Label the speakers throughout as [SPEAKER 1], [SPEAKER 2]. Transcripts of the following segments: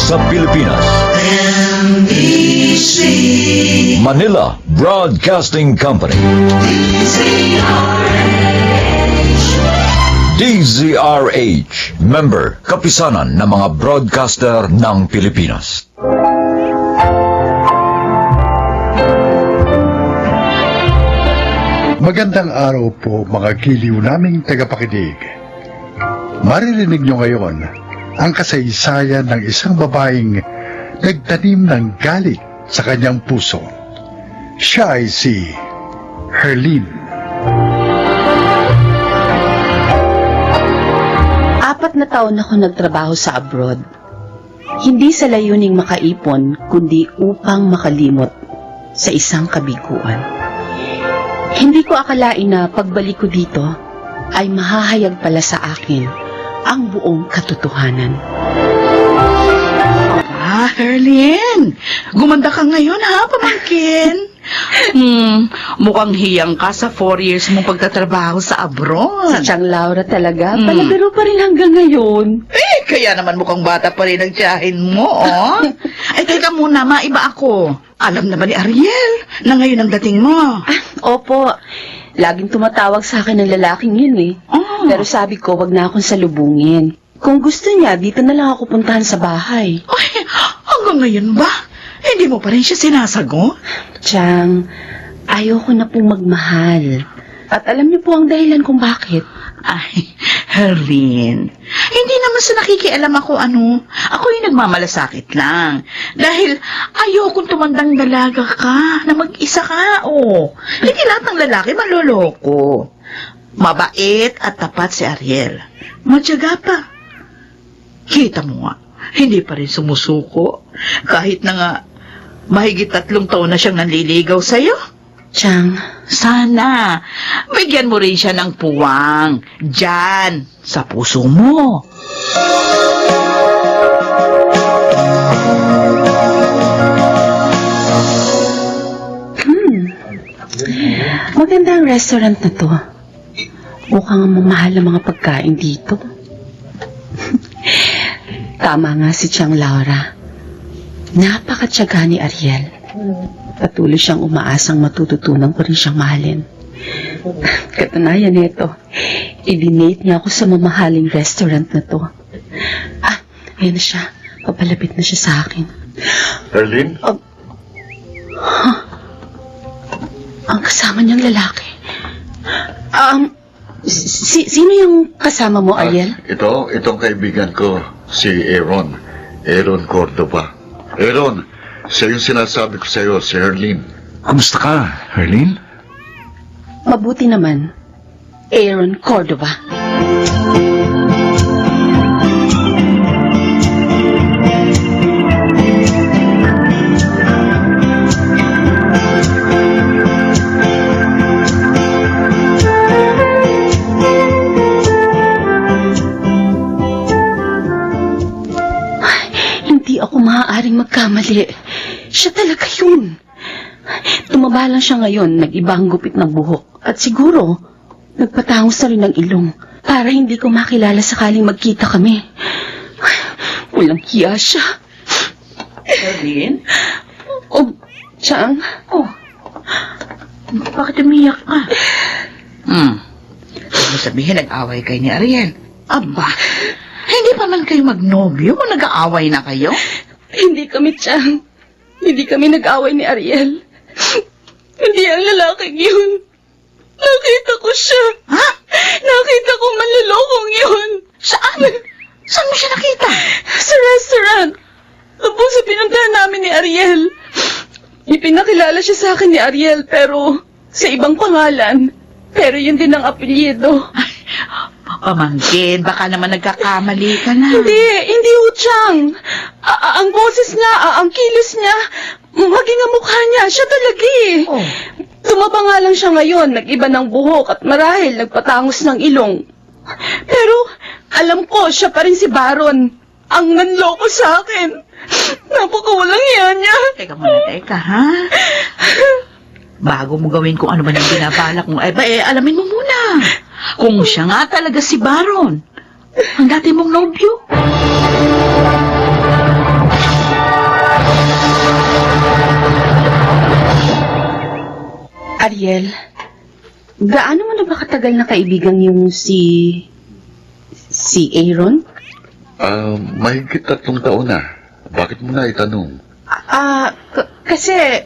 [SPEAKER 1] sa Pilipinas.
[SPEAKER 2] NBC
[SPEAKER 1] Manila Broadcasting Company. DZRH, member, kapisanan ng mga broadcaster ng Pilipinas.
[SPEAKER 3] Magandang araw po mga giliw naming tagapakinig. Maririnig nyo ngayon ang kasaysayan ng isang babaeng nagtanim ng galit sa kanyang puso. Siya ay si Herlene.
[SPEAKER 4] 4 na taon ako nagtrabaho sa abroad. Hindi sa layuning makaipon, kundi upang makalimot sa isang kabiguan. Hindi ko akalain na pagbalik ko dito ay mahahayag pala sa akin ang buong katotohanan.
[SPEAKER 5] Herlene, gumanda ka ngayon ha, pamangkin. Mukhang hiyang ka sa 4 years mong pagtatrabaho sa abroad.
[SPEAKER 4] Si Chang Laura talaga, palabiro pa rin hanggang ngayon.
[SPEAKER 5] Kaya naman mukhang bata pa rin ang tiyahin mo, oh. Ay, teka muna, maiba ako. Alam na ba ni Ariel na ngayon ang dating mo?
[SPEAKER 4] Opo, laging tumatawag sa akin ng lalaking yun eh.
[SPEAKER 5] Oh.
[SPEAKER 4] Pero sabi ko, wag na akong salubungin. Kung gusto niya, dito na lang ako puntahan sa bahay.
[SPEAKER 5] Ay, hanggang ngayon ba? Hindi mo pa rin siya sinasagot?
[SPEAKER 4] Chang, ayoko na pong magmahal. At alam niyo po ang dahilan kung bakit.
[SPEAKER 5] Ay, Herlene, hindi naman sa nakikialam ako ano. Ako yung nagmamalasakit lang. Dahil ayokong tumandang dalaga ka, na mag-isa ka, oh. Hindi lahat ng lalaki maloloko. Mabait at tapat si Ariel. Matyaga pa. Kita mo nga, hindi pa rin sumusuko. Kahit na nga, mahigit 3 taon na siyang nanliligaw sa'yo.
[SPEAKER 4] Chang,
[SPEAKER 5] Sana, bigyan mo rin siya ng puwang. Diyan, sa puso mo.
[SPEAKER 4] maganda ang restaurant na to. Mukhang mamahal ang mga pagkain dito. Tama nga si Chang Laura. Napakatyaga ni Ariel. Patuloy siyang umaasang matututunan ko rin siyang mahalin. Katunayan nito, i-dinate niya ako sa mamahaling restaurant na to. Ayan na siya. Papalapit na siya sa akin.
[SPEAKER 3] Herlene?
[SPEAKER 4] Ang kasama niyang lalaki. Sino yung kasama mo, Ariel?
[SPEAKER 6] Itong kaibigan ko, si Aaron. Aaron Cordova. Aaron, siya yung sinasabi ko sa'yo, si Herlene.
[SPEAKER 7] Kumusta ka, Herlene?
[SPEAKER 4] Mabuti naman. Aaron Cordova. Hindi ako maaaring magkamali. Siya talaga yun. Tumaba lang siya ngayon, nag-iba ang gupit ng buhok. At siguro, nagpatangos na rin ng ilong para hindi ko makilala sakaling magkita kami. Walang hiya siya.
[SPEAKER 5] Herlene?
[SPEAKER 4] Oh, Chang.
[SPEAKER 5] Oh, bakit umiyak ka? Huwag mo sabihin nag-away kayo ni Ariel. Aba, hindi pa man kayo magnobyo o nag-aaway na kayo?
[SPEAKER 4] Hindi kami, Chang. Hindi kami nag-away ni Ariel. Hindi ang lalaking yun. Nakita ko siya.
[SPEAKER 5] Ha?
[SPEAKER 4] Nakita ko manlolokong yun.
[SPEAKER 5] Saan? Saan mo siya nakita?
[SPEAKER 4] Sa restaurant. Tapos sa pinuntahan namin ni Ariel. Ipinakilala siya sa akin ni Ariel pero sa ibang pangalan. Pero yun din ang apelyido.
[SPEAKER 5] Pamangkin, baka naman nagkakamali ka na.
[SPEAKER 4] Hindi Chang. Ang boses niya, ang kilos niya, maging ang mukha niya, siya talaga eh.
[SPEAKER 5] Oh.
[SPEAKER 4] Tumaba nga lang siya ngayon, nag-iba ng buhok at marahil nagpatangos ng ilong. Pero alam ko, siya pa rin si Baron, ang nanloko sa akin. Napakawalang hiya niya.
[SPEAKER 5] Teka, ha? Bago mo gawin kung ano man yung binabalak mo, alamin mo muna. Kung siya nga talaga si Baron, ang dati mong nobyo.
[SPEAKER 4] Ariel, gaano mo na ba katagal na kaibigan yung si Aaron?
[SPEAKER 6] Mahigit 3 taon na. Bakit mo na itanong?
[SPEAKER 4] Kasi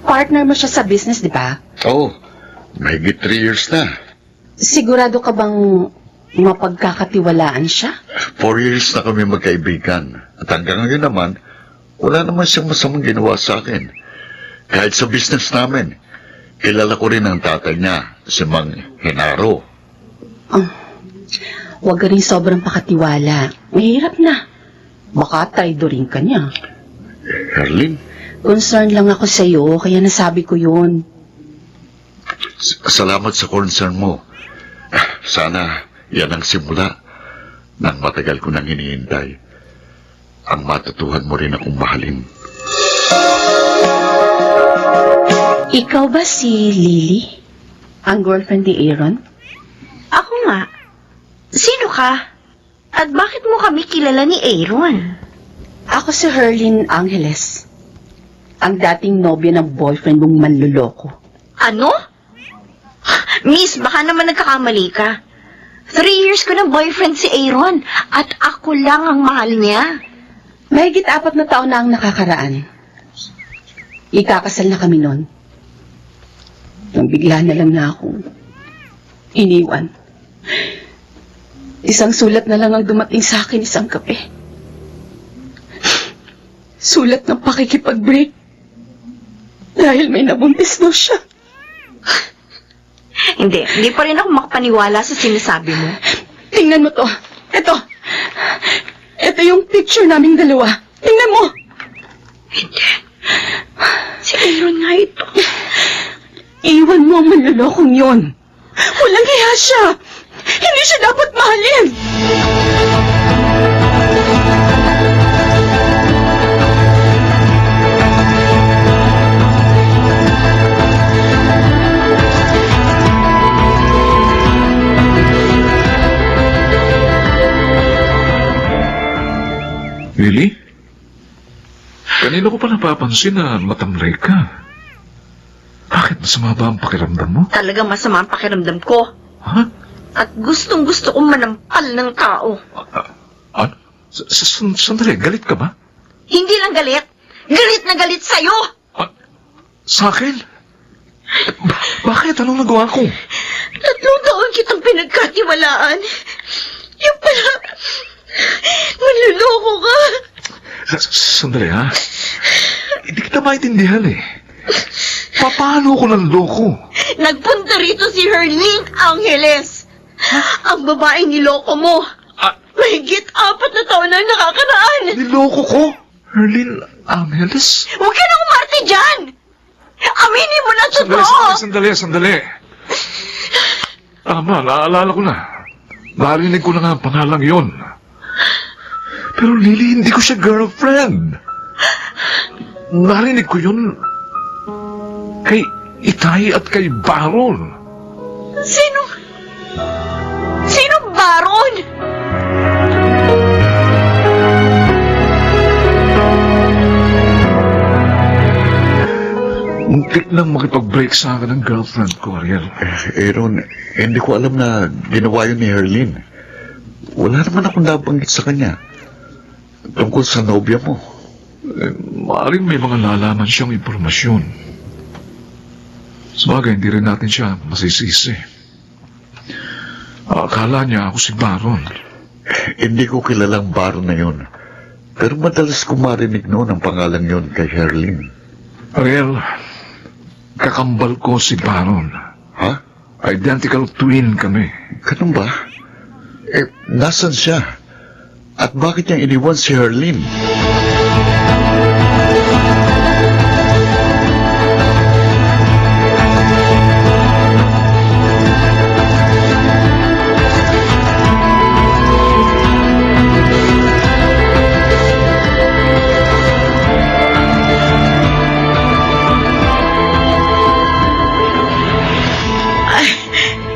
[SPEAKER 4] partner mo siya sa business, di ba?
[SPEAKER 6] Oo, mahigit 3 years na.
[SPEAKER 4] Sigurado ka bang mapagkakatiwalaan siya?
[SPEAKER 6] 4 years na kami magkaibigan. At hanggang ngayon naman, wala naman siyang masamang ginawa sa akin. Kahit sa business namin, kilala ko rin ang tatay niya, si Mang Henaro.
[SPEAKER 4] Huwag ka rin sobrang pakatiwala. Mahirap na. Baka traidorin ka niya.
[SPEAKER 6] Herlin,
[SPEAKER 4] Concern lang ako sa'yo, kaya nasabi ko yun.
[SPEAKER 6] salamat sa concern mo. Sana yan ang simula ng matagal ko nang hinihintay. Ang matutuhan mo rin akong mahalin.
[SPEAKER 4] Ikaw ba si Lily? Ang girlfriend ni Aaron?
[SPEAKER 2] Ako nga. Sino ka? At bakit mo kami kilala ni Aaron?
[SPEAKER 4] Ako si Herlin Angeles. Ang dating nobya ng boyfriend mong manluloko.
[SPEAKER 2] Ano? Miss, baka naman nagkakamali ka. 3 years ko ng boyfriend si Aaron at ako lang ang mahal niya.
[SPEAKER 4] Mahigit 4 na taon na ang nakakaraan. Ikakasal na kami noon. Nang bigla na lang na akong iniwan. Isang sulat na lang ang dumating sa akin isang gabi. Sulat ng pakikipag-break. Dahil may nabuntis daw siya.
[SPEAKER 2] Hindi pa rin ako makapaniwala sa sinasabi mo.
[SPEAKER 4] Tingnan mo to. Ito yung picture naming dalawa. Tingnan mo.
[SPEAKER 2] Si Aaron nga ito.
[SPEAKER 4] Iwan mo ang manlolokong yun. Walang hiya siya. Hindi siya dapat mahalin.
[SPEAKER 7] Lily? Kanina ko pa napapansin na matamlay ka. Bakit masama ba ang pakiramdam mo?
[SPEAKER 2] Talagang masama ang pakiramdam ko.
[SPEAKER 7] Ha?
[SPEAKER 2] At gustong-gusto kong manampal ng tao.
[SPEAKER 7] Ano? Sandali, galit ka ba?
[SPEAKER 2] Hindi lang galit. Galit na galit sa'yo.
[SPEAKER 7] Sa akin? Bakit? Anong nagawa ko?
[SPEAKER 2] 3 taon kitang pinagkatiwalaan. Yung pala, manluloko ka.
[SPEAKER 7] Sandali, ha? Hindi kita maintindihan, eh. Paano ko nanloko?
[SPEAKER 2] Nagpunta rito si Herlin Angeles. Ang babaeng niloko mo. Mahigit 4 na taon na nakakaraan.
[SPEAKER 7] Niloko ko? Herlin Angeles?
[SPEAKER 2] Huwag ka na umarte dyan. Aminin mo na totoo.
[SPEAKER 7] Sandali. Tama, naalala ko na. Narinig ko na nga ang pangalang yon. Pero Lily, hindi ko siya girlfriend. Narinig ko yun kay Itay at kay Baron.
[SPEAKER 2] Sino Baron?
[SPEAKER 7] Muntik nang makipag-break sa akin ng girlfriend ko, Ariel.
[SPEAKER 6] Aaron, hindi ko alam na ginawa yun ni Herlin. Wala naman akong nabanggit sa kanya. Tungkol sa nobya mo.
[SPEAKER 7] Maaaring may mga nalaman siyang impormasyon. Sabagay, hindi rin natin siya masisisi. Akala niya ako si Baron.
[SPEAKER 6] Hindi ko kilalang Baron na yun. Pero madalas ko marinig noon ang pangalan yun kay Herlin.
[SPEAKER 7] Ariel, kakambal ko si Baron.
[SPEAKER 6] Ha?
[SPEAKER 7] Identical twin kami.
[SPEAKER 6] Ganun ba? Nasan siya? At bakit niya iniwan si Herlin?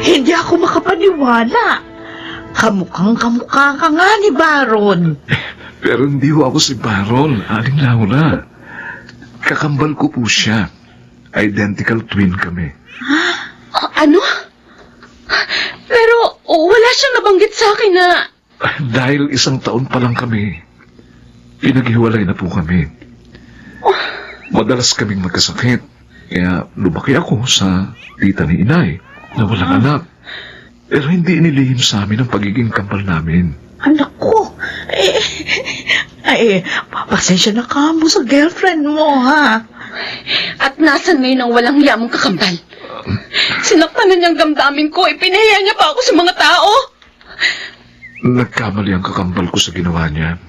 [SPEAKER 5] Hindi ako makapaniwala. Kamukhang-kamukha ka nga ni Baron.
[SPEAKER 7] Pero hindi ho ako si Baron, Aling Laura. Kakambal ko po siya. Identical twin kami.
[SPEAKER 4] Ano? Pero wala siyang nabanggit sa akin na...
[SPEAKER 7] Dahil 1 taon pa lang kami, pinaghiwalay na po kami. Madalas kaming magkasakit, kaya lumaki ako sa tita ni inay na walang anak. Pero hindi inilihim sa amin ang pagiging kambal namin.
[SPEAKER 5] Anak ko, pasensya na ka mo sa girlfriend mo, ha?
[SPEAKER 4] At nasan ngayon ang walang hiyamong kakambal? Sinaktan na niyang damdamin ko, ipinahiya niya pa ako sa mga tao.
[SPEAKER 7] Nagkamali ang kakambal ko sa ginawa niya.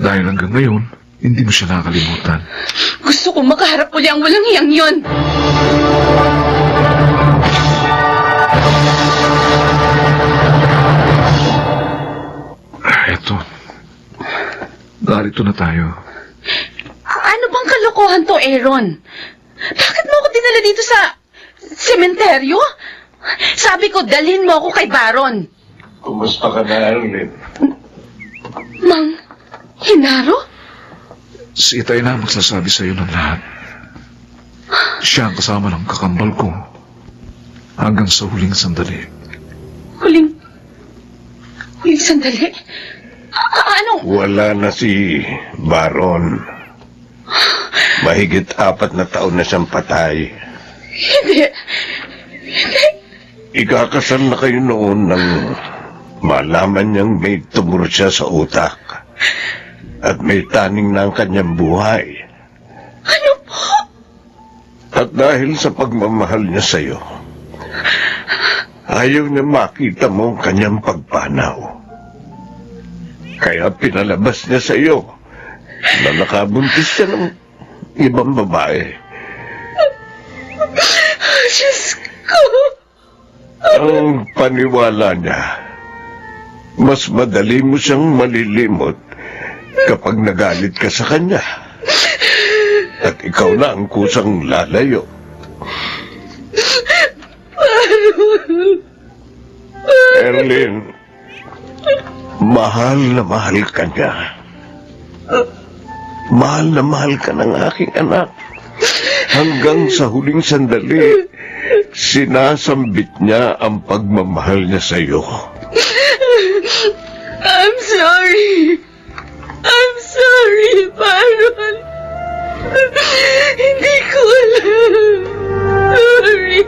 [SPEAKER 7] Dahil hanggang ngayon, hindi mo siya nakakalimutan.
[SPEAKER 4] Gusto ko makaharap uli ang walang hiyang yun.
[SPEAKER 7] Eto. Narito na tayo.
[SPEAKER 4] Ano bang kalokohan to, Aaron? Bakit mo ako dinala dito sa sementeryo? Sabi ko, dalhin mo ako kay Baron.
[SPEAKER 8] Kumusta ka na, Arlene?
[SPEAKER 4] Mang Hinaro?
[SPEAKER 7] Si Itay na magsasabi sa iyo ng lahat. Siya ang kasama ng kakambal ko hanggang sa huling sandali.
[SPEAKER 4] Huling sandali? Ano?
[SPEAKER 8] Wala na si Baron. Mahigit 4 na taon na siyang patay.
[SPEAKER 4] Hindi.
[SPEAKER 8] Ikakasal na kayo noon nang malaman niyang may tumor siya sa utak. At may taning na ang kanyang buhay.
[SPEAKER 4] Ano po?
[SPEAKER 8] At dahil sa pagmamahal niya sa iyo, ayaw niya makita mo ang kanyang pagpanaw. Kaya pinalabas niya sa iyo na nakabuntis siya ng ibang babae.
[SPEAKER 4] Diyos ko.
[SPEAKER 8] Ang paniwala niya, mas madali mo siyang malilimot kapag nagalit ka sa kanya. At ikaw na ang kusang lalayo. Erlyn, mahal na mahal ka niya. Mahal na mahal ka ng aking anak. Hanggang sa huling sandali, sinasambit niya ang pagmamahal niya sa iyo.
[SPEAKER 4] I'm sorry. I'm sorry, Baron. Hindi ko alam. Sorry.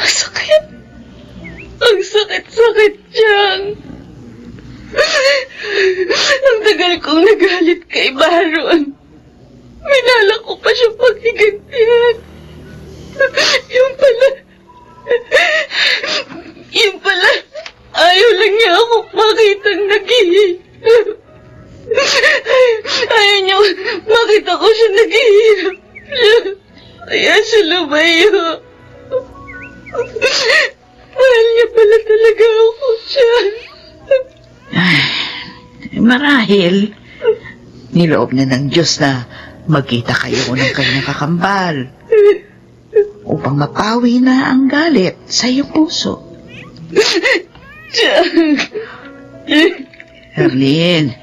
[SPEAKER 4] Sakit. Ang sakit-sakit dyan. Ang tagal kong nagalit kay Baron. Minala ko pa siya paghigantihan. Yung pala, ayaw lang niya ako makitang naghihirap. Ayaw niya makita ko siya naghihirap. Kaya siya lumayo. Mahal niya pala talaga ako siya.
[SPEAKER 5] Marahil, niloob na ng Diyos na magkita kayo ng kanyang kakambal upang mapawi na ang galit sa iyong puso. Arlene,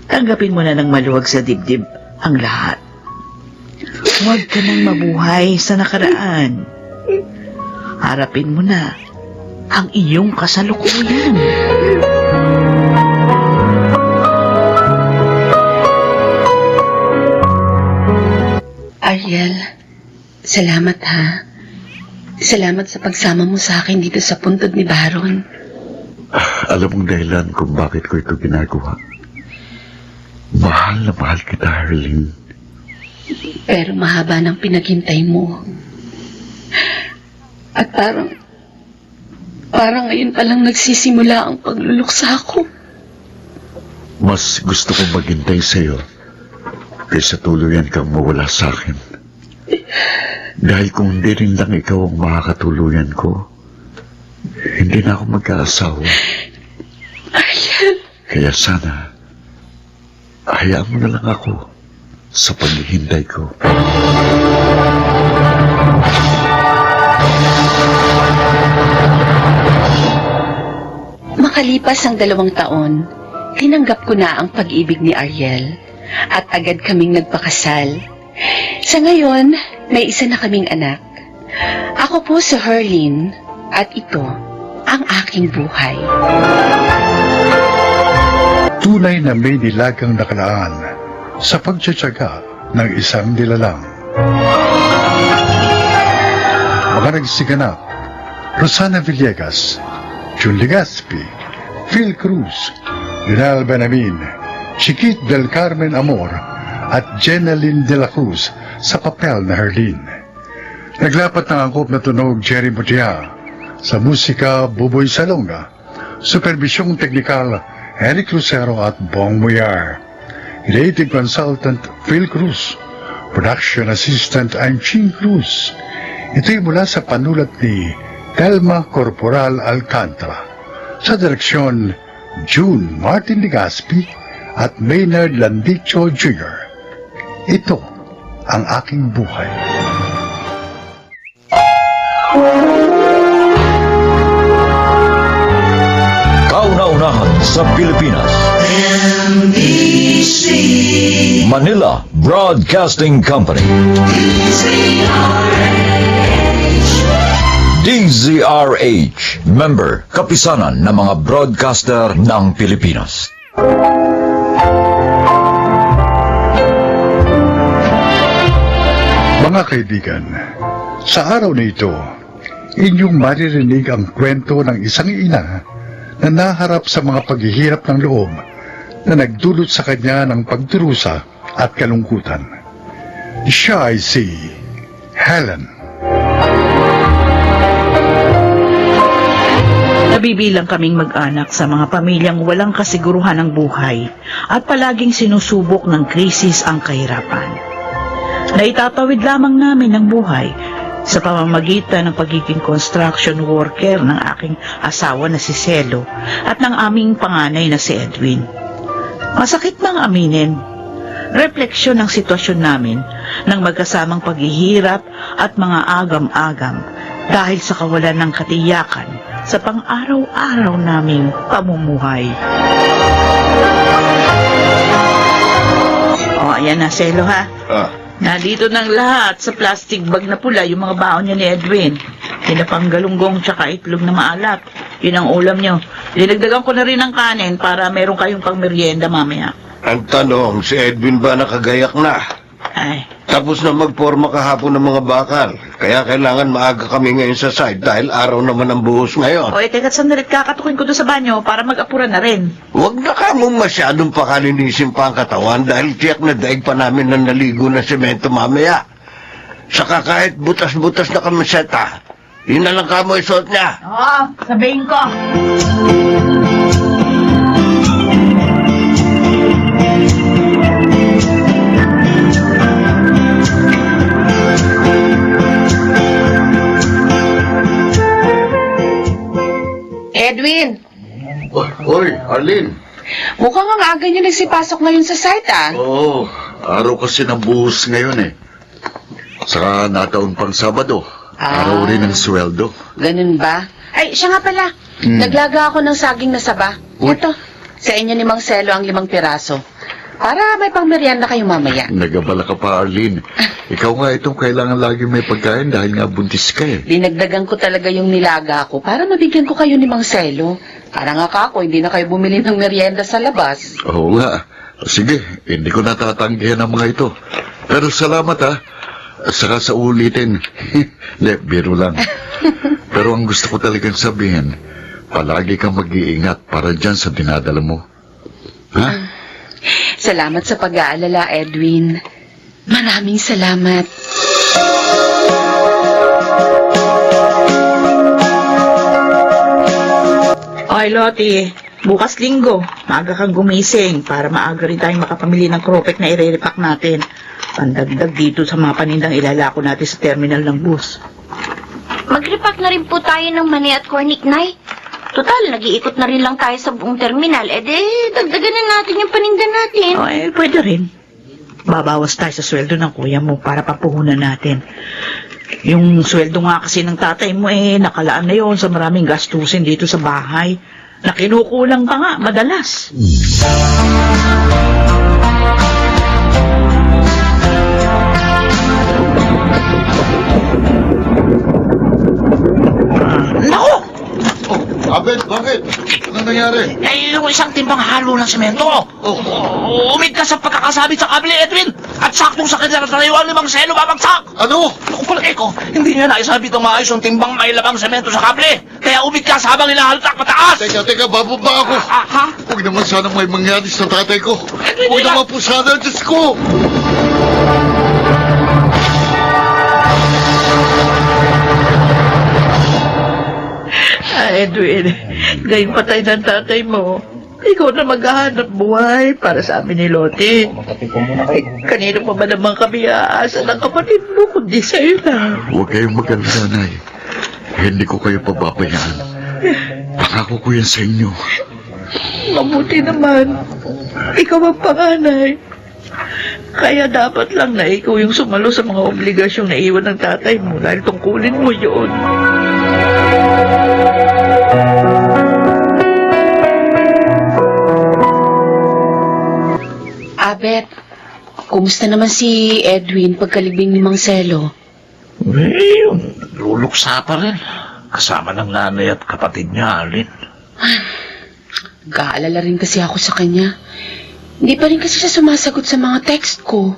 [SPEAKER 5] tanggapin mo na ng maluwag sa dibdib ang lahat. Huwag ka nang mabuhay sa nakaraan. Harapin mo na ang iyong kasalukuyan.
[SPEAKER 4] Ariel, salamat ha. Salamat sa pagsama mo sa akin dito sa puntod ni Baron.
[SPEAKER 6] Alam mong dahilan kung bakit ko ito ginagawa. Mahal na mahal kita, Arlene.
[SPEAKER 4] Pero mahaba ng pinaghintay mo. At parang ngayon palang nagsisimula ang pagluluksa ko.
[SPEAKER 6] Mas gusto kong maghintay sa'yo kaysa tuluyan kang mawala sa akin. Dahil kung hindi rin lang ikaw ang makakatuluyan ko, hindi na ako magkaasawa.
[SPEAKER 4] Ariel,
[SPEAKER 6] Kaya sana, hayaan mo na lang ako sa paghihintay ko.
[SPEAKER 4] Makalipas ang 2 taon, tinanggap ko na ang pag-ibig ni Ariel at agad kaming nagpakasal. Sa ngayon, may isa na kaming anak. Ako po si Herlin at ito ang aking buhay.
[SPEAKER 3] Tunay na may nilagang nakalaan sa pagtsatsaga ng isang nilalang. Mga nagsiganap, Rosana Villegas, Jun Legaspi, Phil Cruz, Lionel Benamin, Chiquit del Carmen Amor, at Jenaline de la Cruz sa papel na Herlin. Naglapat ng angkop na tunog Jerry Mutia, sa musika Buboy Salonga, supervisyong teknikal Eric Lucero at Bong Muyar, creative consultant Phil Cruz, production assistant Anching Cruz. Ito'y mula sa panulat ni Telma Corporal Alcantara, sa direksyon June Martin Legaspi at Maynard Landicho Jr. Ito ang aking buhay.
[SPEAKER 1] Kauna-unahan sa Pilipinas. Manila Broadcasting Company. DZRH, member, kapisanan ng mga broadcaster ng Pilipinas.
[SPEAKER 3] Mga kaibigan, sa araw na ito, inyong maririnig ang kwento ng isang ina na naharap sa mga paghihirap ng loob na nagdulot sa kanya ng pagdurusa at kalungkutan. Siya ay si Helen.
[SPEAKER 5] Nabibilang kaming mag-anak sa mga pamilyang walang kasiguruhan ng buhay at palaging sinusubok ng krisis ang kahirapan. Naitatawid lamang namin ang buhay sa pamamagitan ng pagiging construction worker ng aking asawa na si Celo at ng aming panganay na si Edwin. Masakit mang aminin, refleksyon ng sitwasyon namin ng magkasamang paghihirap at mga agam-agam dahil sa kawalan ng katiyakan sa pang-araw-araw naming pamumuhay. O, ayan na, Celo, ha? Nandito ng lahat sa plastic bag na pula yung mga baon niya ni Edwin. Tinapang galunggong tsaka itlog na maalat. Yun ang ulam niyo. Dinagdagan ko na rin ng kanin para meron kayong pang merienda mamaya.
[SPEAKER 8] Ang tanong, si Edwin ba nakagayak na?
[SPEAKER 5] Ay,
[SPEAKER 8] Tapos na magporma kahapon ng mga bakal. Kaya kailangan maaga kami ngayon sa site dahil araw naman ang buhos ngayon.
[SPEAKER 5] o teka sandali, kakatukin ko doon sa banyo para mag-apura na rin.
[SPEAKER 8] Huwag na kamong masyadong pakalinisin pa ang katawan dahil tiyak na daig pa namin na naligo na semento mamaya. Saka kahit butas-butas na kamiseta, yun na lang kamo isuot niya.
[SPEAKER 5] Oo, sabihin ko.
[SPEAKER 4] Edwin,
[SPEAKER 6] Oy, Arlene.
[SPEAKER 4] mukhang ang aga niyo nagsipasok ngayon sa site, ah.
[SPEAKER 6] Oo, araw kasi ng buhos ngayon eh. Saka nataon pang Sabado. Araw rin ng sweldo.
[SPEAKER 4] Ganun ba? Ay, siya nga pala. Naglaga ako ng saging na saba.
[SPEAKER 6] Uy.
[SPEAKER 4] Ito, sa inyo ni Mang Celo ang 5 piraso. Para may pangmerienda kayo mamaya.
[SPEAKER 6] Nagabala ka pa, Arlene. Ikaw nga itong kailangan lagi may pagkain dahil nga buntis ka eh.
[SPEAKER 4] Dinagdagan ko talaga yung nilaga ko para mabigyan ko kayo ni Mang Celo. Para nga kako, hindi na kayo bumili ng merienda sa labas.
[SPEAKER 6] Oo nga. Sige, hindi ko natatanggihan ang mga ito. Pero salamat ha. Saka sa ulitin. Hindi, biro lang. Pero ang gusto ko talagang sabihin, palagi kang mag-iingat para dyan sa dinadala mo. Ha?
[SPEAKER 4] Salamat sa pag-aalala, Edwin. Maraming salamat.
[SPEAKER 5] Oy, Lottie, bukas linggo, maaga kang gumising para maaga rin tayong makapamili ng kropek naire-repack natin. Pandagdag dito sa mga panindang ilalako natin sa terminal ng bus.
[SPEAKER 2] Mag-repack na rin po tayo ng mani at cornic, Nay. Total, nag-iikot na rin lang tayo sa buong terminal. Dagdagan na natin yung paninda natin.
[SPEAKER 5] O, pwede rin. Babawas tayo sa sweldo ng kuya mo para papuhunan natin. Yung sweldo nga kasi ng tatay mo nakalaan na yon sa maraming gastusin dito sa bahay. na kinukulang pa nga madalas.
[SPEAKER 9] Naku!
[SPEAKER 6] Abed, bakit? Anong nangyari?
[SPEAKER 9] Eh, yung isang timbang halo ng semento. Umigkas sa pagkakasabit sa kable, Edwin. At saktong sa kanya na 5 selo babagsak.
[SPEAKER 6] Ano?
[SPEAKER 9] Naku pala, Eko. Hindi niya naisabit ang maayos yung timbang may labang semento sa kable. Kaya umigkas habang hinahaltak pataas.
[SPEAKER 6] Teka, bababa ako.
[SPEAKER 9] Ha?
[SPEAKER 6] Huwag naman sana may mangyari sa tatay ko. Huwag naman po sana, Diyos ko.
[SPEAKER 5] Edwin, ngayon patay ng tatay mo. Ikaw na maghahanap buhay para sa amin ni Lottie. Kanino pa ba naman kami aasa ng kapatid mo kundi sa'yo na?
[SPEAKER 6] Huwag kayong mag-alala, Nay. Hindi ko kayo pababayaan. Pangako ko yan sa inyo.
[SPEAKER 5] Mabuti naman. Ikaw ang panganay. Kaya dapat lang na ikaw yung sumalo sa mga obligasyong naiwan ng tatay mo dahil tungkulin mo yun.
[SPEAKER 4] Abet, kumusta naman si Edwin pagkalibing ni Mang Selo?
[SPEAKER 9] Yun, luluksa pa rin. Kasama ng nanay at kapatid niya, Alin.
[SPEAKER 4] Gaalala rin kasi ako sa kanya. Hindi pa rin kasi siya sumasagot sa mga text ko.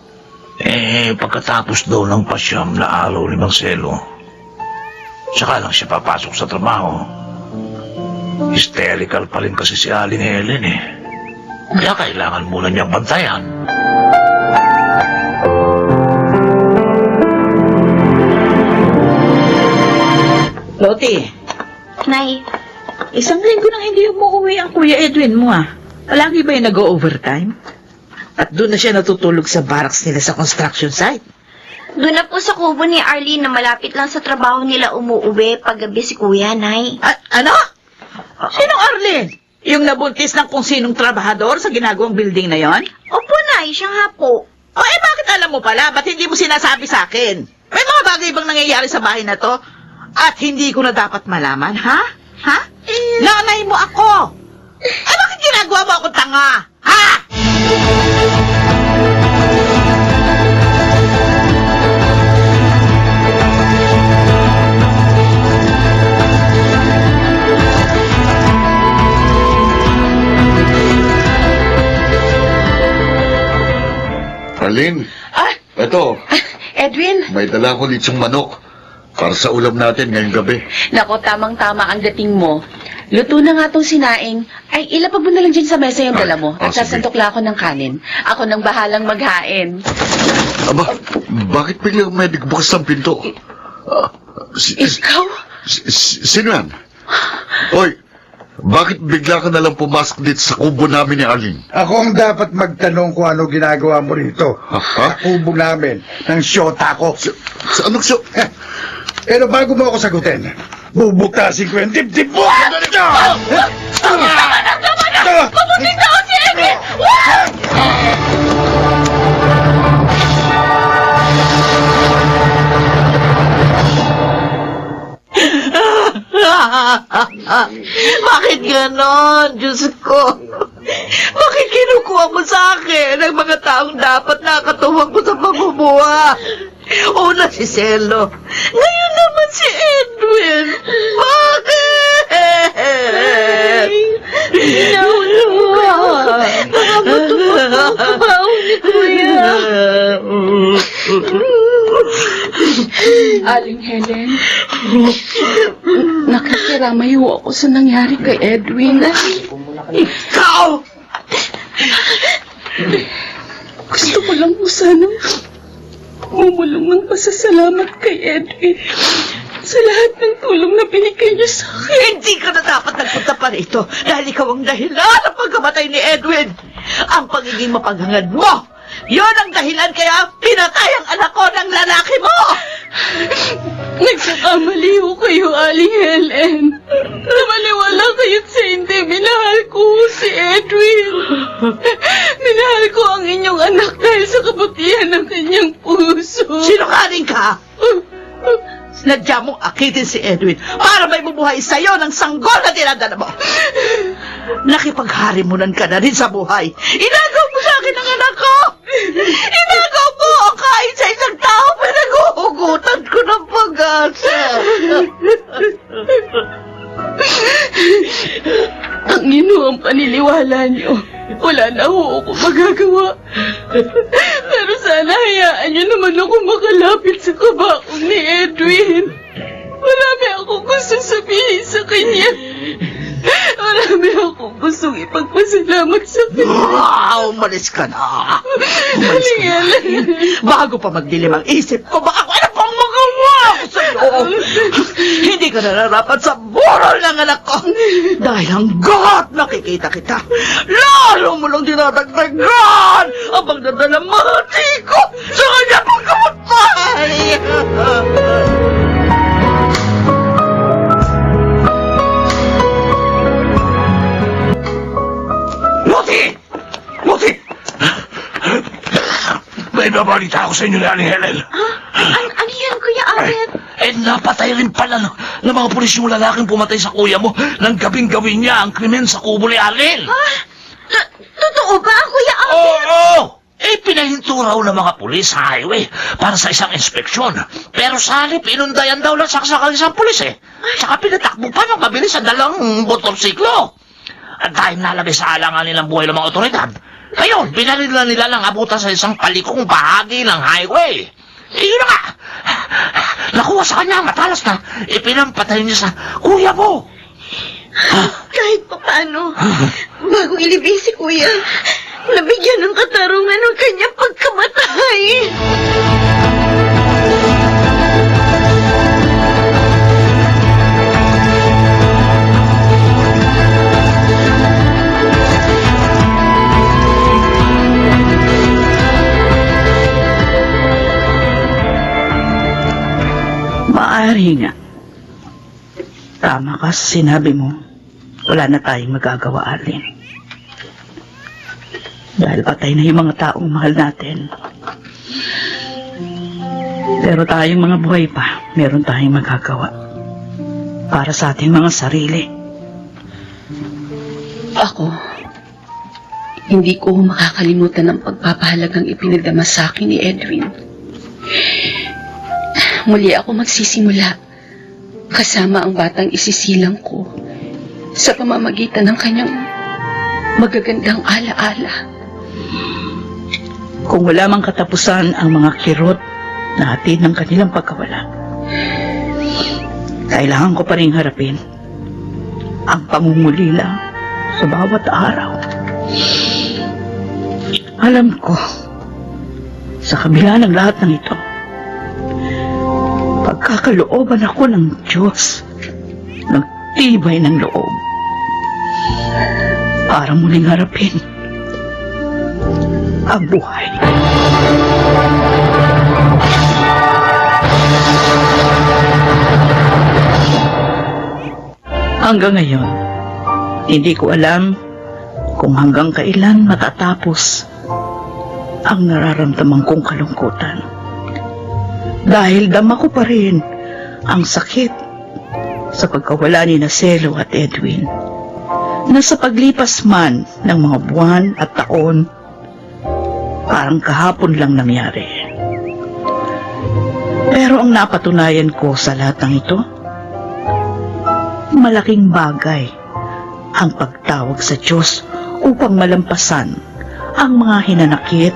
[SPEAKER 9] Pagkatapos daw ng pasyam na araw ni Marcelo, saka lang siya papasok sa trabaho. Hysterical pa rin kasi si Alin Helen eh. Kaya kailangan muna niyang bantayan.
[SPEAKER 5] Lottie,
[SPEAKER 2] Nay,
[SPEAKER 5] isang linggo nang hindi umuwi ang Kuya Edwin mo ah. Palagi ba yung nag-overtime? At doon na siya natutulog sa barracks nila sa construction site.
[SPEAKER 2] doon na po sa kubo ni Arlene na malapit lang sa trabaho nila umuuwi paggabi si Kuya, Nay.
[SPEAKER 5] Ano? Sinong Arlene? Yung nabuntis ng kung sinong trabahador sa ginagawang building na yon?
[SPEAKER 2] Opo, Nay, siya nga po.
[SPEAKER 5] Bakit alam mo pala? Ba't hindi mo sinasabi sa akin? May mga bagay bang nangyayari sa bahay na to? At hindi ko na dapat malaman, ha? Ha? Nanay mo ako! Bakit ginagawa mo ako tanga? Ha?
[SPEAKER 6] Arlene, eto,
[SPEAKER 4] Edwin,
[SPEAKER 6] may dala ko litsong manok para sa ulam natin ngayong gabi.
[SPEAKER 4] nako tamang-tama ang dating mo. Luto na nga tong sinaing. Ay, ilapag mo na lang dyan sa mesa yung dala mo. At
[SPEAKER 6] sige.
[SPEAKER 4] sasantok ako ng kanin. Ako nang bahalang maghain.
[SPEAKER 6] Aba, bakit biglang may nagbukas ng pinto?
[SPEAKER 4] Ikaw?
[SPEAKER 6] Sino yan? Hoy, bakit bigla ka nalang pumasok dito sa kubo namin ni Arlene?
[SPEAKER 3] Ako ang dapat magtanong kung ano ginagawa mo rito.
[SPEAKER 6] Ha?
[SPEAKER 3] Sa kubo namin, ng syota ko.
[SPEAKER 6] Sa anong siyo?
[SPEAKER 3] Pero bago mo ako sagutin, bubutasin ko yung dibdib mo!
[SPEAKER 4] Mabuting tao si Edwin!
[SPEAKER 5] Bakit ganon? Diyos ko. Bakit kinukuha mo sa akin ang mga taong dapat nakatuwang ko sa pamumuha? Una si Selo. Ngayon naman si Edwin. Bakit?
[SPEAKER 4] Aling Helen, nakikiramay ho ako sa nangyari kay Edwin.
[SPEAKER 5] Ikaw!
[SPEAKER 4] Gusto ko lang po sanang bumulong ng pasasalamat kay Edwin sa lahat ng tulong na binigay niya sa akin.
[SPEAKER 5] Hindi ka na dapat nagpunta pa rito dahil ikaw ang dahilan ng pagkamatay ni Edwin. Ang pagiging mapaghangad mo. Yon ang dahilan kaya pinatay ang anak ko ng lalaki mo.
[SPEAKER 4] Nagkakamali ho kayo, Aling Helen. Namaliwala kayo't sa hindi. Minahal ko si Edwin. Minahal ko ang inyong anak dahil sa kabutihan ng kanyang puso.
[SPEAKER 5] Sinungaling ka. Sinadya mong akitin si Edwin para may bubuhay sa'yo ng sanggol na dinadala mo. Nakipagharim ka na rin sa buhay. Inagaw mo sa akin ang anak ko. Inagaw mo ang kahit sa isang tao pinag-uugutan ko ng pag-asa.
[SPEAKER 4] Ang ang paniniwala niyo. Wala na ho ako magagawa. Pero sana hayaan niyo naman ako makalapit sa kabakong ni Edwin. Marami akong gusto sabihin sa kanya. Marami akong gustong ipagpasalamat sa kanya.
[SPEAKER 5] Umalis ka na. Umalis ka na. Bago pa magdilim ang isip ko, baka kung ano pang magawa ko sa'yo. Hindi ka nararapat sa burol ng anak ko. Dahil hanggat nakikita kita, lalo mo lang dinadagdagan ang pagdadalamati ko sa kanya pagkamatay.
[SPEAKER 9] Loti! Loti! May babalita ako sa inyo ni Aling Helen.
[SPEAKER 2] Ano yan, Kuya Albert?
[SPEAKER 9] Napatay rin pala ng mga pulis yung lalaking pumatay sa kuya mo nang gawin niya ang krimen sa kubo ni Arlene.
[SPEAKER 2] Totoo ba, Kuya Albert?
[SPEAKER 9] Oo! Pinahinto raw ng mga pulis sa highway para sa isang inspeksyon. Pero sa halip, inundayan daw lang saksakal isang pulis Saka pinatakbo pa ng kabilis sa dalang motorsiklo. At dahil nalagay sa alanganin ng buhay ng mga otoridad, ngayon, pinalila nila lang abutan sa isang palikong bahagi ng highway. Yun na nga, nakuha sa kanya ang matalas na ipinampatay niya sa kuya mo.
[SPEAKER 2] Kahit pa paano, bago ilibing si Kuya, nabigyan ng katarungan ng kanyang pagkamatay.
[SPEAKER 5] Maaari nga. Tama ka sa sinabi mo. Wala na tayong magagawa, Arlene. Dahil patay na yung mga taong mahal natin. Pero tayong mga buhay pa, meron tayong magagawa. Para sa ating mga sarili.
[SPEAKER 4] Ako, hindi ko makakalimutan ang pagpapahalagang ipinagdama sa akin ni Edwin. Muli ako magsisimula kasama ang batang isisilang ko sa pamamagitan ng kanyang magagandang alaala.
[SPEAKER 5] Kung wala mang katapusan ang mga kirot natin ng kanilang pagkawala, kailangan ko pa rin harapin ang pangungulila sa bawat araw. Alam ko, sa kabila ng lahat ng ito, pagkakalooban ako ng Diyos, nagtibay ng loob, para muling harapin ang buhay. Hanggang ngayon, hindi ko alam kung hanggang kailan matatapos ang nararamdaman kong kalungkutan. Dahil dama ko pa rin ang sakit sa pagkawala ni Nacelo at Edwin, na sa paglipas man ng mga buwan at taon, parang kahapon lang nangyari. Pero ang napatunayan ko sa lahat ng ito, malaking bagay ang pagtawag sa Diyos upang malampasan ang mga hinanakit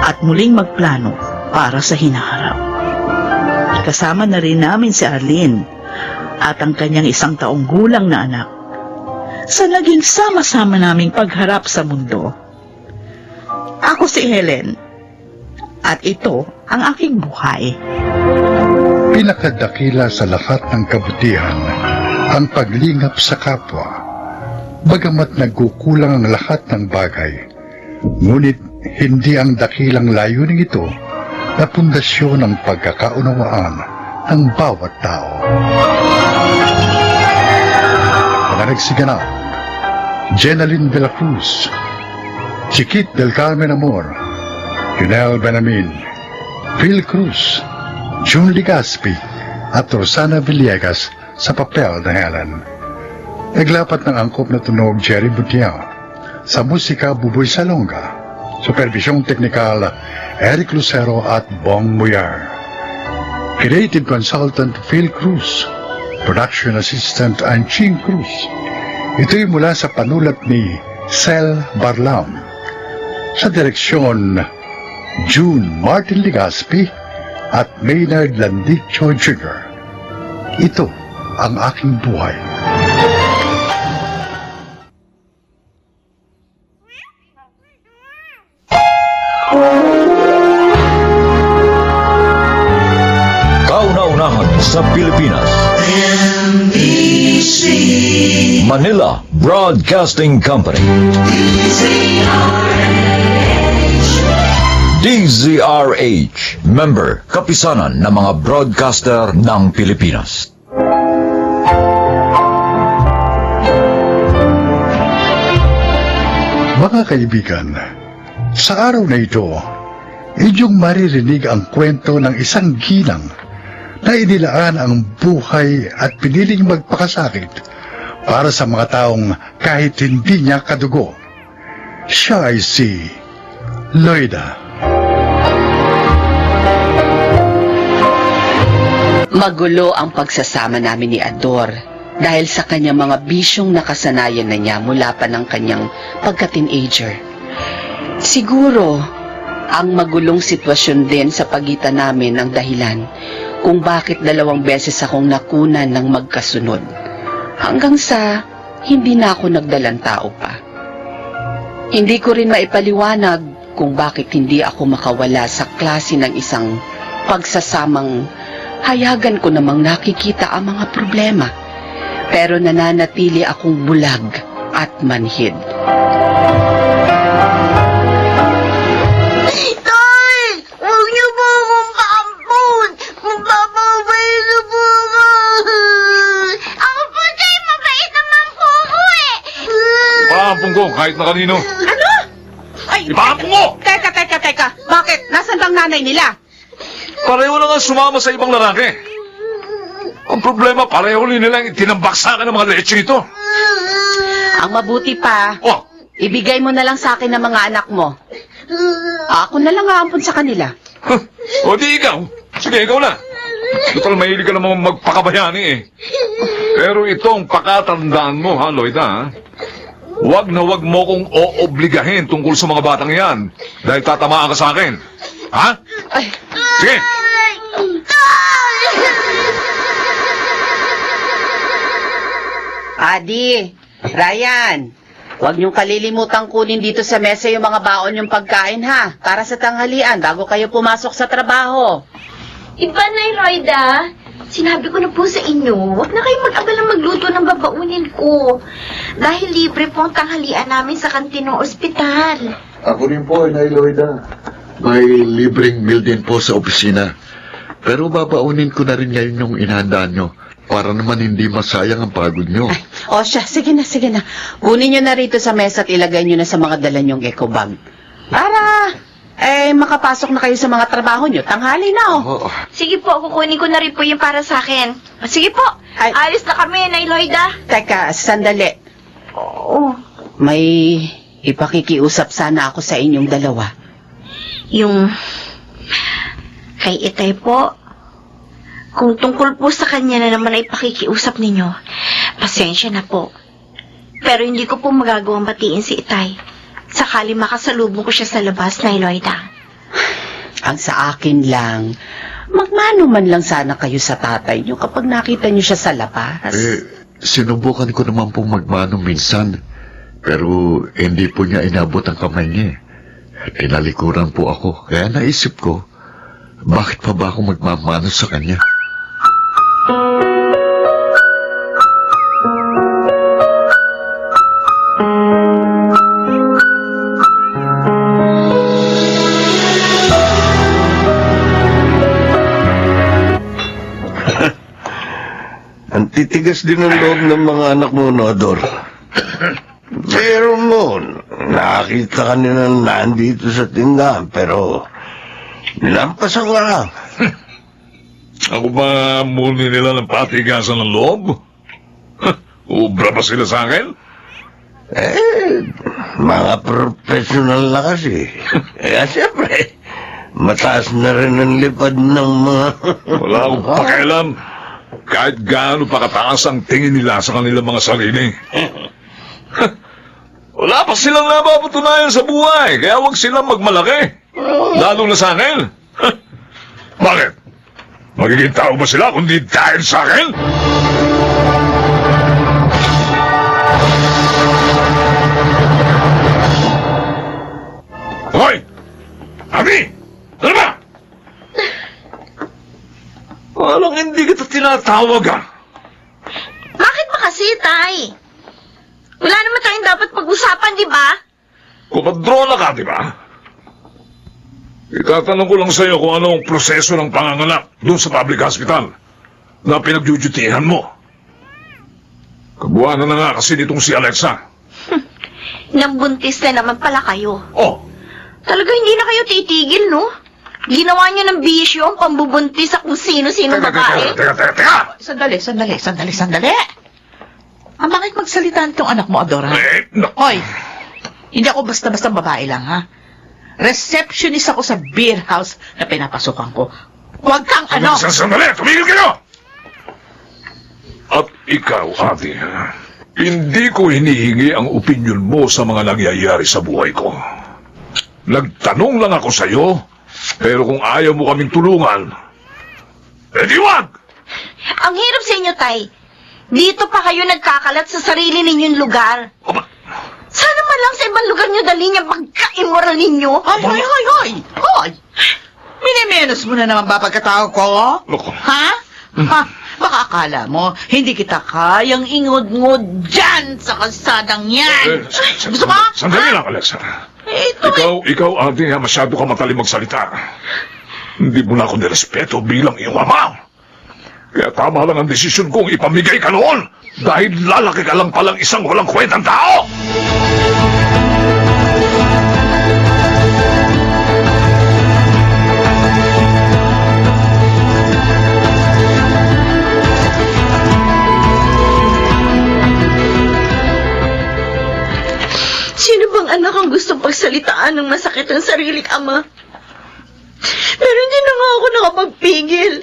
[SPEAKER 5] at muling magplano para sa hinaharap. Kasama na rin namin si Arlene at ang kanyang 1 taong gulang na anak sa naging sama-sama naming pagharap sa mundo. Ako si Helen at ito ang aking buhay.
[SPEAKER 3] Pinakadakila sa lahat ng kabutihan ang paglingap sa kapwa. Bagamat nagkukulang ang lahat ng bagay, ngunit hindi ang dakilang layunin ito na pundasyon ng pagkakaunawaan ng bawat tao. Mga nagsiganap, Jenaline de la Cruz, Chiquit del Carmen Amor, Junel Benamin, Phil Cruz, June Ligaspi, at Rosana Villegas sa papel na Helen. Naglapat ng angkop na tunog Jerry Butiao. Sa musika Buboy Salonga. Supervisyong teknikal Eric Lucero at Bong Muyar. Creative consultant Phil Cruz. Production assistant Anching Cruz. Ito'y mula sa panulat ni Sel Barlam. Sa direksyon June Martin Ligaspi at Maynard Landicho Jr. Ito ang aking buhay.
[SPEAKER 1] Kauna-unahan sa Pilipinas. Manila Broadcasting Company. DZRH, member, kapisanan ng mga broadcaster ng Pilipinas.
[SPEAKER 3] Mga kaibigan, sa araw na ito, inyong maririnig ang kwento ng isang ginang na inilaan ang buhay at piniling magpakasakit para sa mga taong kahit hindi niya kadugo. Siya ay si Loida.
[SPEAKER 4] Magulo ang pagsasama namin ni Ador dahil sa kanyang mga bisyong nakasanayan na niya mula pa ng kanyang pagka-teenager. Siguro, ang magulong sitwasyon din sa pagitan namin ang dahilan kung bakit 2 beses akong nakunan ng magkasunod. Hanggang sa hindi na ako nagdalang tao pa. Hindi ko rin maipaliwanag kung bakit hindi ako makawala sa klase ng isang pagsasamang hayagan ko namang nakikita ang mga problema. Pero nananatili akong bulag at manhid.
[SPEAKER 2] Tay! Huwag niyo po akong paampun! Magpapabay na po ako! Ako po, Tay! Mabait naman po ako eh!
[SPEAKER 7] Paampong ko kahit na kanino.
[SPEAKER 4] Ano? Ay,
[SPEAKER 7] Ipaampong mo!
[SPEAKER 4] Teka. Bakit? Nasaan bang nanay nila?
[SPEAKER 7] Pareho lang ang sumama sa ibang lalaki. Ang problema, pareho rin nilang itinambaksakan ng mga leche ito.
[SPEAKER 4] Ang mabuti pa,
[SPEAKER 7] Oh,
[SPEAKER 4] ibigay mo na lang sa akin ng mga anak mo. Ako na lang aampun sa kanila.
[SPEAKER 7] o di ikaw. Sige, ikaw na. Total, mahilig ka naman magpakabayani eh. Pero itong pakatandaan mo, ha, Loida, ha? Huwag na huwag mo kong oobligahin tungkol sa mga batang yan. Dahil tatamaan ka sa akin. Ha?
[SPEAKER 4] Ay,
[SPEAKER 7] Sige.
[SPEAKER 4] Adi, Ryan, huwag niyong kalilimutang kunin dito sa mesa yung mga baon yung pagkain ha, para sa tanghalian bago kayo pumasok sa trabaho.
[SPEAKER 2] Iba na, Roida. Sinabi ko na po sa inyo, huwag na kayong mag-abalang magluto ng babaunin ko. Dahil libre po ang tanghalian namin sa kantin ng ospital.
[SPEAKER 6] Ako rin po, Inay Loida. May libreng meal din po sa opisina. Pero babaunin ko na rin ngayon yung inhandaan nyo para naman hindi masayang ang pagod nyo.
[SPEAKER 4] Ay, o siya, sige na. Kunin niyo na rito sa mesa at ilagay niyo na sa mga dala niyong eco bag. Para, makapasok na kayo sa mga trabaho niyo. Tanghali na
[SPEAKER 6] Oo.
[SPEAKER 2] Sige po, kukunin ko na rin po yung para sa akin. Sige po,
[SPEAKER 4] Ay.
[SPEAKER 2] alis na kami, Nay Loida.
[SPEAKER 4] Teka, sandali.
[SPEAKER 2] Oo.
[SPEAKER 4] May ipakikiusap sana ako sa inyong dalawa.
[SPEAKER 2] Yung kay Itay po, kung tungkol po sa kanya na naman ay pakikiusap ninyo, pasensya na po. Pero hindi ko po magagawang batiin si Itay. Sakali makasalubong ko siya sa labas, Nay Loida.
[SPEAKER 4] Ang sa akin lang, magmano man lang sana kayo sa tatay niyo kapag nakita niyo siya sa labas.
[SPEAKER 6] Sinubukan ko naman pong magmano minsan. Pero hindi po niya inabot ang kamay niya. Tinalikuran po ako. Kaya naisip ko, bakit pa ba ako magmamano sa kanya?
[SPEAKER 8] Ang titigas din ang loob ng mga anak mo, Nodor. Pero mo, nakita ka nilang nandito sa tindahan, pero nilampasan ka lang.
[SPEAKER 7] Ako ba muli nila ng patigasan ng loob? Ubra ba sila sa akin?
[SPEAKER 8] Mga professional na kasi. Kaya siyempre, mataas na rin ang lipad ng mga...
[SPEAKER 7] Wala akong pakialam. Kahit gaano pa kataas ang tingin nila sa kanilang mga sarili. Wala pa silang napapatunayan sa buhay, kaya huwag silang magmalaki. Lalo na sa akin. Bakit? Magiging tao ba sila kundi dahil sa akin? Hoy! Abi! Ano ba? Walang hindi kita tinatawag, ah.
[SPEAKER 2] Bakit ba kasi, Tay? Wala naman tayong dapat pag-usapan, di ba?
[SPEAKER 7] Kumadrona ka, di ba? Itatanong ko lang sa iyo kung ano ang proseso ng panganganak doon sa public hospital na pinagjujutihan mo. Kabuanan na nga kasi nitong si Alexa.
[SPEAKER 2] Nambuntis na naman pala kayo.
[SPEAKER 7] Oh,
[SPEAKER 2] Talaga hindi na kayo titigil, no? Ginawa niyo ng bisyo ang pambubuntis sa kung sino-sino babae.
[SPEAKER 7] teka!
[SPEAKER 5] Sandali. Bakit magsalita nitong anak mo, Adora? Hoy, hindi ako basta-basta babae lang, ha? Receptionist ako sa beer house na pinapasukan ko. Huwag kang ano!
[SPEAKER 7] Sandali! Tumigil kayo! At ikaw, ate, hindi ko hinihingi ang opinyon mo sa mga nangyayari sa buhay ko. Nagtanong lang ako sa iyo, pero kung ayaw mo kaming tulungan, edi wag!
[SPEAKER 2] Ang hirap sa inyo, Tay. Dito pa kayo nagkakalat sa sarili ninyong lugar.
[SPEAKER 7] Aba,
[SPEAKER 2] Sana man lang sa ibang lugar nyo dalhin yung pagka-immoral ninyo.
[SPEAKER 5] Hoy! Minimenos mo na naman ba pagkatao ko?
[SPEAKER 7] Loko.
[SPEAKER 5] Ha? Baka akala mo, hindi kita kayang ingod-ngod dyan sa kalsadang yan. Gusto mo?
[SPEAKER 7] Sandali lang, Alexa. Ikaw, ate, masyado ka matalim magsalita. Hindi mo na ako nirespeto bilang iyong ama. Kaya tama lang ang desisyon kong ipamigay ka noon dahil lalaki ka lang palang isang walang kwentang tao.
[SPEAKER 2] Sino bang anak ang gustong pagsalitaan ng masakit ng sariling ama? Pero hindi na nga ako nakapagpigil.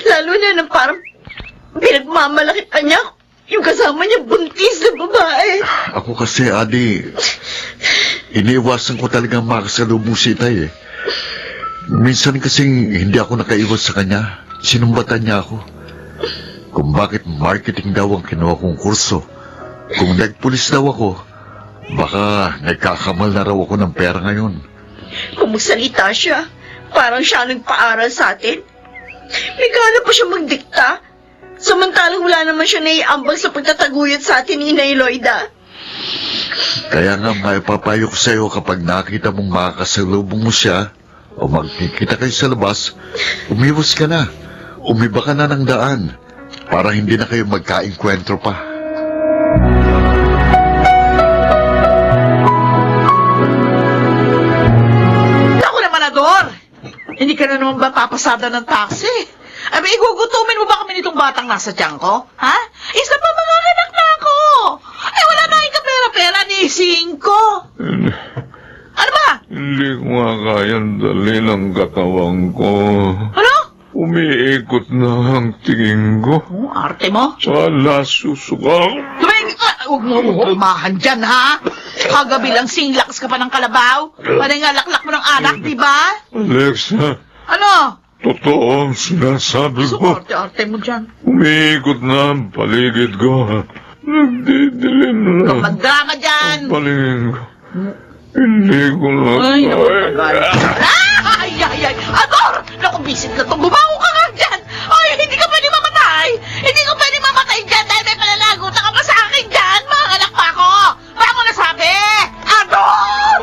[SPEAKER 2] Lalo na nang parang pinagmamalaki pa niya yung kasama niya buntis na babae.
[SPEAKER 6] Ako kasi, Adi, iniiwasan ko talagang makasalubong si Itay eh. Minsan kasing hindi ako nakaiwas sa kanya. Sinumbatan niya ako. Kung bakit marketing daw ang kinuha kong kurso. Kung nagpulis daw ako, baka nagkakamal na raw ako ng pera ngayon.
[SPEAKER 2] Kung magsalita siya, parang siya ang nagpaaral sa atin. May gana pa siya magdikta. Samantalang wala naman siya naiambag sa pagtataguyod sa atin ni Inay Loida.
[SPEAKER 6] Kaya nga maipapayo ko sa'yo kapag nakita mong makakasalubong mo siya o magkikita kayo sa labas, umiwas ka na. Umiba ka na ng daan para hindi na kayo magkainkwentro pa.
[SPEAKER 5] Ako naman, Ador! Hindi ka na naman ba papasada ng taxi? Abi, igugutumin mo ba kami nitong batang nasa tiyan ko? Ha? Isa pa mga anak na ako! Wala na ka pera-pera ni Cinco! Ano ba?
[SPEAKER 7] Hindi ko nga kayang dali ng katawan ko.
[SPEAKER 5] Ano?
[SPEAKER 7] Umiikot na ang tingin ko.
[SPEAKER 5] Arte mo?
[SPEAKER 7] Sa nasusukang.
[SPEAKER 5] Tumingin ka! Huwag mo umahan dyan, ha? Kagabi lang singlaks ka pa ng kalabaw. Panay nga laklak mo ng anak, di ba?
[SPEAKER 7] Alexa,
[SPEAKER 5] Ano?
[SPEAKER 7] totoo ang sinasabi
[SPEAKER 5] So,
[SPEAKER 7] ko.
[SPEAKER 5] arte-arte mo dyan.
[SPEAKER 7] Umiikot na ang paligid ko. Nagdidilim na.
[SPEAKER 5] Magdrama dyan!
[SPEAKER 7] Ang palingin ko. Hindi ko na
[SPEAKER 5] Ay, naku, tagal.
[SPEAKER 7] kaya.
[SPEAKER 5] Ay! Ador! Naku, bisit na to. Bumango ka nga dyan! Ay, hindi ka pwede mamatay! Hindi ka pwede mamatay dyan dahil may pananagutan ka pa sa akin dyan! Mga anak pa ako! Bago nasabi! Ador!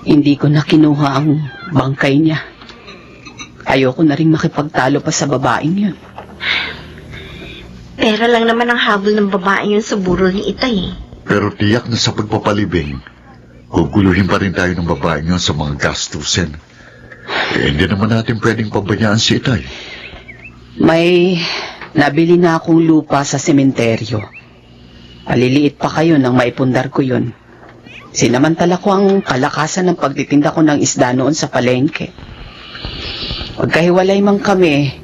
[SPEAKER 4] Hindi ko na kinuha ang bangkay niya. Ayoko na rin makipagtalo pa sa babaeng yun.
[SPEAKER 2] Pera lang naman ang habol ng babae yun sa burol ni Itay.
[SPEAKER 6] Pero tiyak na sa pagpapalibing, guguluhin pa rin tayo ng babaeng yun sa mga gastusin. Hindi naman natin pwedeng pabayaan si Itay.
[SPEAKER 4] May nabili na akong lupa sa sementeryo. Paliliit pa kayo nang maipundar ko yun. Sinamantala ko ang kalakasan ng pagtitinda ko ng isda noon sa palengke. Pagkahiwalay man kami,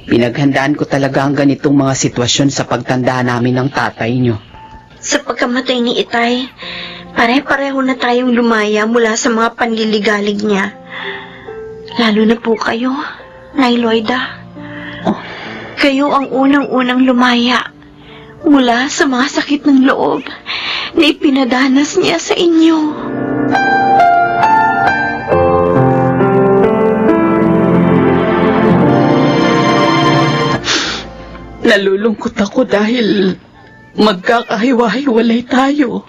[SPEAKER 4] pinaghandaan ko talaga ang ganitong mga sitwasyon sa pagtanda namin ng tatay nyo.
[SPEAKER 2] Sa pagkamatay ni Itay, pare-pareho na tayong lumaya mula sa mga panliligalig niya. Lalo na po kayo, Nay Loida. Kayo ang unang-unang lumaya mula sa mga sakit ng loob na ipinadanas niya sa inyo.
[SPEAKER 4] Nalulungkot ako dahil magkakahiwa-hiwalay tayo.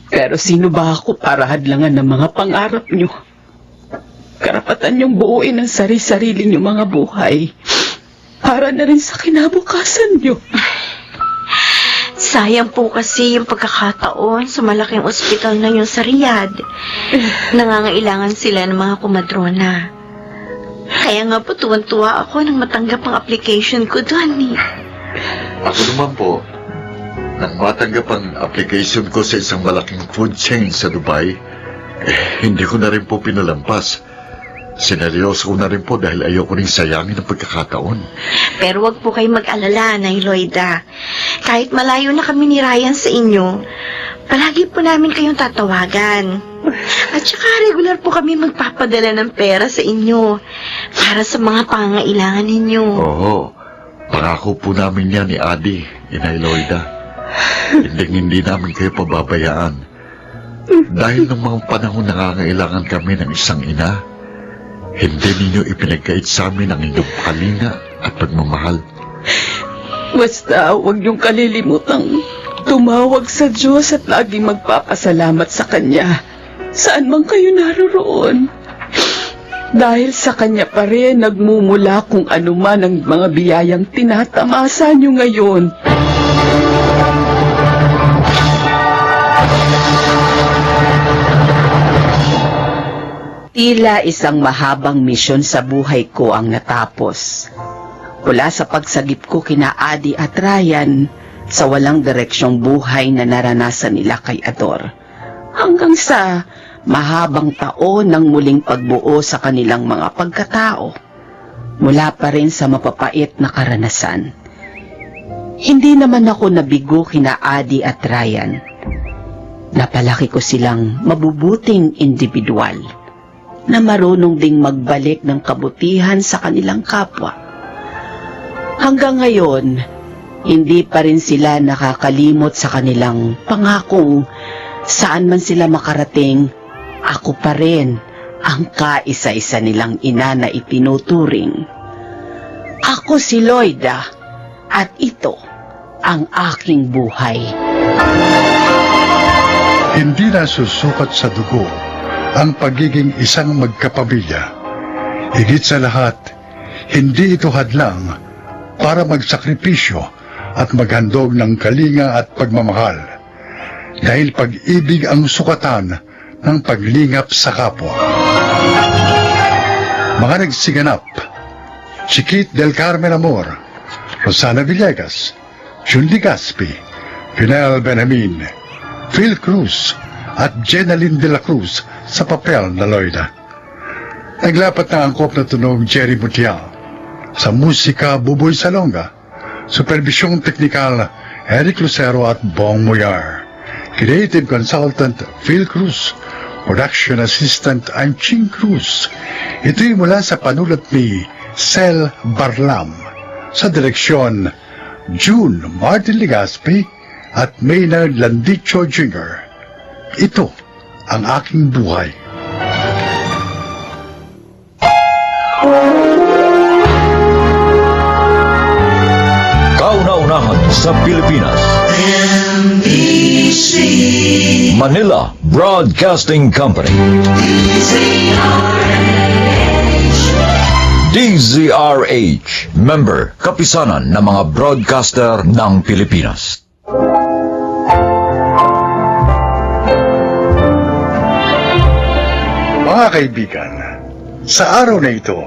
[SPEAKER 4] Pero sino ba ako para hadlangan ng mga pangarap nyo? Karapatan niyong buuin ang sarili-sarili niyong mga buhay para na rin sa kinabukasan niyo.
[SPEAKER 2] Sayang po kasi yung pagkakataon sa malaking ospital na yun sa Riyadh. Nangangailangan sila ng mga kumadrona. Kaya nga po tuwan-tuwa ako nang matanggap ang application ko doon.
[SPEAKER 6] Ako naman po, nang matanggap ang application ko sa isang malaking food chain sa Dubai, hindi ko na rin po pinalampas. Sineryoso ko na rin po dahil ayoko rin sayangin ang pagkakataon.
[SPEAKER 2] Pero wag po kayo mag-alala, Nay Loida. Kahit malayo na kami ni Ryan sa inyo, palagi po namin kayong tatawagan. At saka regular po kami magpapadala ng pera sa inyo para sa mga pangangailangan ninyo.
[SPEAKER 6] Oo, pangako po namin yan ni Adi, Inay Loida. Hindi namin kayo pababayaan. Dahil ng mga panahon nangangailangan kami ng isang ina, hindi ninyo ipinagkait sa amin ang inyong kalinga at pagmamahal.
[SPEAKER 4] Basta huwag niyong kalilimutang tumawag sa Diyos at laging magpapasalamat sa Kanya. Saan man kayo naroroon. Dahil sa Kanya pa rin nagmumula kung ano man ang mga biyayang tinatamasa niyo ngayon. Tila isang mahabang misyon sa buhay ko ang natapos. Mula sa pagsagip ko kina Adi at Ryan sa walang direksyong buhay na naranasan nila kay Ador. Hanggang sa mahabang taon ng muling pagbuo sa kanilang mga pagkatao. Mula pa rin sa mapapait na karanasan. Hindi naman ako nabigo kina Adi at Ryan. Napalaki ko silang mabubuting individual na marunong ding magbalik ng kabutihan sa kanilang kapwa. Hanggang ngayon, hindi pa rin sila nakakalimot sa kanilang pangakong saan man sila makarating, ako pa rin ang kaisa-isa nilang ina na itinuturing. Ako si Loida at ito ang aking buhay.
[SPEAKER 3] Hindi na susukat sa dugo ang pagiging isang magkapamilya. Higit sa lahat, hindi ito hadlang para magsakripisyo at maghandog ng kalinga at pagmamahal. Dahil pag-ibig ang sukatan ng paglingap sa kapwa. Mga nagsiganap, Chiquit del Carmen Amor, Rosana Villegas, Julie Gaspi, Pinel Benjamin, Phil Cruz, at Jenaline de la Cruz sa papel na Loida. Naglapat ng angkop na tunog Jerry Mutial. Sa musika, Buboy Salonga. Supervisyong teknikal, Eric Lucero at Bong Moyar. Creative Consultant, Phil Cruz. Production Assistant, I'm Ching Cruz. Ito'y mula sa panulat ni Sel Barlam. Sa direksyon, June Martin Ligaspi at Maynard Landicho Jr. Ito ang aking buhay.
[SPEAKER 1] Kauna-unahan sa Pilipinas.
[SPEAKER 10] NBC
[SPEAKER 1] Manila Broadcasting Company. DZRH. Member, kapisanan ng mga broadcaster ng Pilipinas.
[SPEAKER 3] Mga kaibigan, sa araw na ito,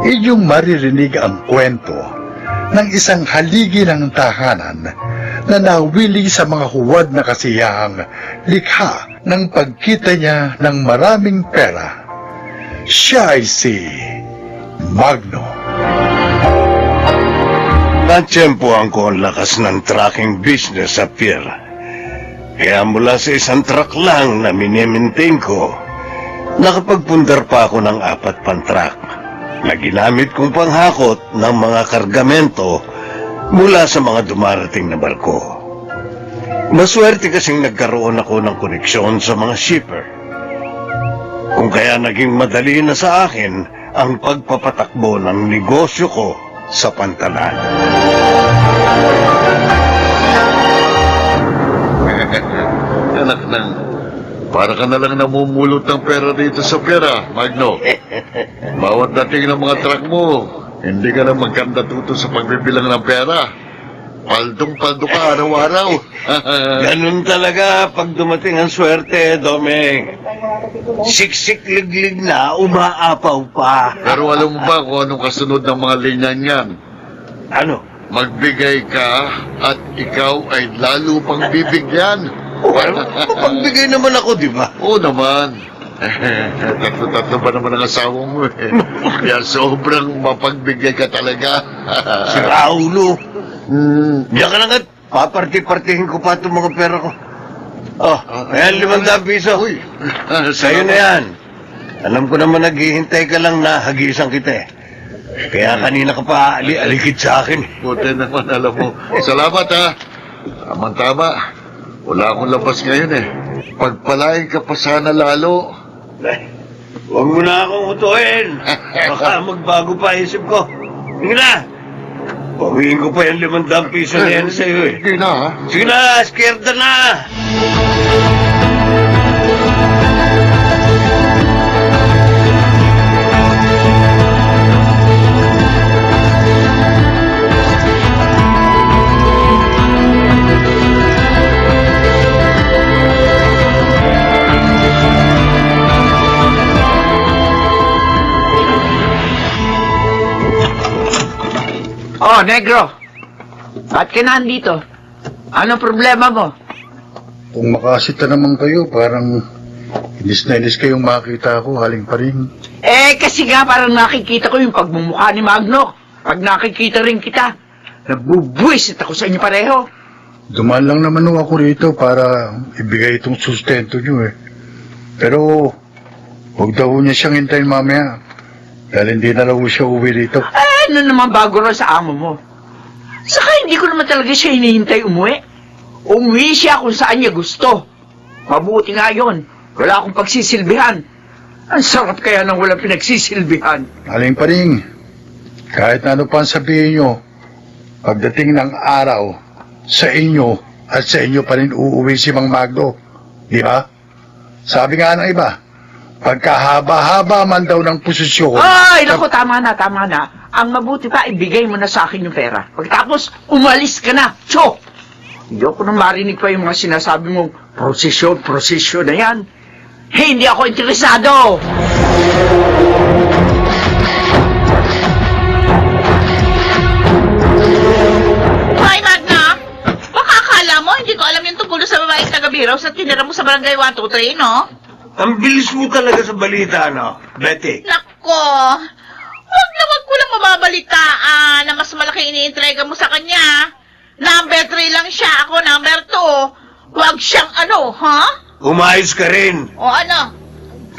[SPEAKER 3] inyong maririnig ang kwento ng isang haligi ng tahanan na nawili sa mga huwad na kasiyahang likha ng pagkita niya ng maraming pera. Siya ay si Magno.
[SPEAKER 8] Natsyempohan ko ang lakas ng trucking business sa pier. Kaya mula sa isang truck lang na minimaintain ko, nakapagpundar pa ako ng 4 pang-truck na ginamit kong panghakot ng mga kargamento mula sa mga dumarating na barko. Maswerte kasing nagkaroon ako ng koneksyon sa mga shipper. Kung kaya naging madali na sa akin ang pagpapatakbo ng negosyo ko sa pantalan.
[SPEAKER 6] Anak nang, para ka na lang namumulot ng pera dito sa pera, Magno. Bawat dating ng mga truck mo, hindi ka na magkandatuto sa pagbibilang ng pera. Paldong-paldo ka araw-araw.
[SPEAKER 8] Ganun talaga pag dumating ang swerte, Domeng. Siksik-liglig na, umaapaw pa.
[SPEAKER 6] Pero alam mo ba kung anong kasunod ng mga linya niyan?
[SPEAKER 8] Ano?
[SPEAKER 6] Magbigay ka at ikaw ay lalo pang bibigyan.
[SPEAKER 8] Mapagbigay naman ako, di ba?
[SPEAKER 6] Oo naman. Tatlo-tatlo ba naman ang asawa mo eh. Kaya sobrang mapagbigay ka talaga.
[SPEAKER 8] Si Raulo. Diyan ka lang at paparti-partihin ko pa itong mga pera ko. Oh, ayan 500 piso.
[SPEAKER 6] Uy.
[SPEAKER 8] Sa'yo na yan. Alam ko naman naghihintay ka lang na hagisan kita eh. Kaya kanina ka pa alikid sa akin.
[SPEAKER 6] Buti naman alam mo. Salamat ha. Tama-tama. Wala akong labas ngayon eh. Pagpalain ka pa sana lalo.
[SPEAKER 8] Huwag mo na akong utuhin. Baka magbago pa isip ko. Sige na. Pawiin ko pa yung 500 piso na yan sa'yo eh.
[SPEAKER 6] Hindi na ha.
[SPEAKER 8] Sige na, scared na.
[SPEAKER 10] Oh, negro. Ba't ka nandito? Ano problema mo?
[SPEAKER 3] Kung makasita naman kayo, parang inis na inis kayong makita ko, haling pa rin.
[SPEAKER 10] Eh, kasi nga parang nakikita ko yung pagmumukha ni Magno. Pag nakikita rin kita, nagbubuwisit ako sa inyo pareho.
[SPEAKER 3] Dumaan lang naman ako rito para ibigay itong sustento nyo eh. Pero, huwag daw niya siyang hintayin mamaya. Dahil hindi na raw siya uwi rito.
[SPEAKER 10] Ano naman bago rin sa amo mo? Saka hindi ko naman talaga siya hinihintay umuwi. Umuwi siya kung saan niya gusto. Mabuti nga yun. Wala akong pagsisilbihan. Ang sarap kaya nang walang pinagsisilbihan.
[SPEAKER 3] Haling pa rin. Kahit na ano pa ang sabihin nyo, pagdating ng araw, sa inyo at sa inyo pa rin uuwi si Mang Magno. Di ba? Sabi nga ng iba, pagkahaba-haba man daw ng posisyon.
[SPEAKER 10] Ay, naku, tama na, tama na. Ang mabuti pa, ibigay mo na sa akin yung pera. Pagkatapos, umalis ka na. Cho! Hindi ako nang marinig pa yung mga sinasabi mong prosesyon na yan. Hindi ako interesado!
[SPEAKER 5] Hoy, Magna! Baka akala mo, hindi ko alam yung tungkol sa babaeng taga-Biraw sa tinira mo sa barangay 123, no?
[SPEAKER 8] Ang bilis mo talaga sa balita, no, Betty?
[SPEAKER 5] Nako! Wag ko lang mababalitaan na mas malaki iniintrega mo sa kanya. Number 3 lang siya, ako number 2. Wag siyang ano, ha?
[SPEAKER 8] Umayos ka rin.
[SPEAKER 5] O ano?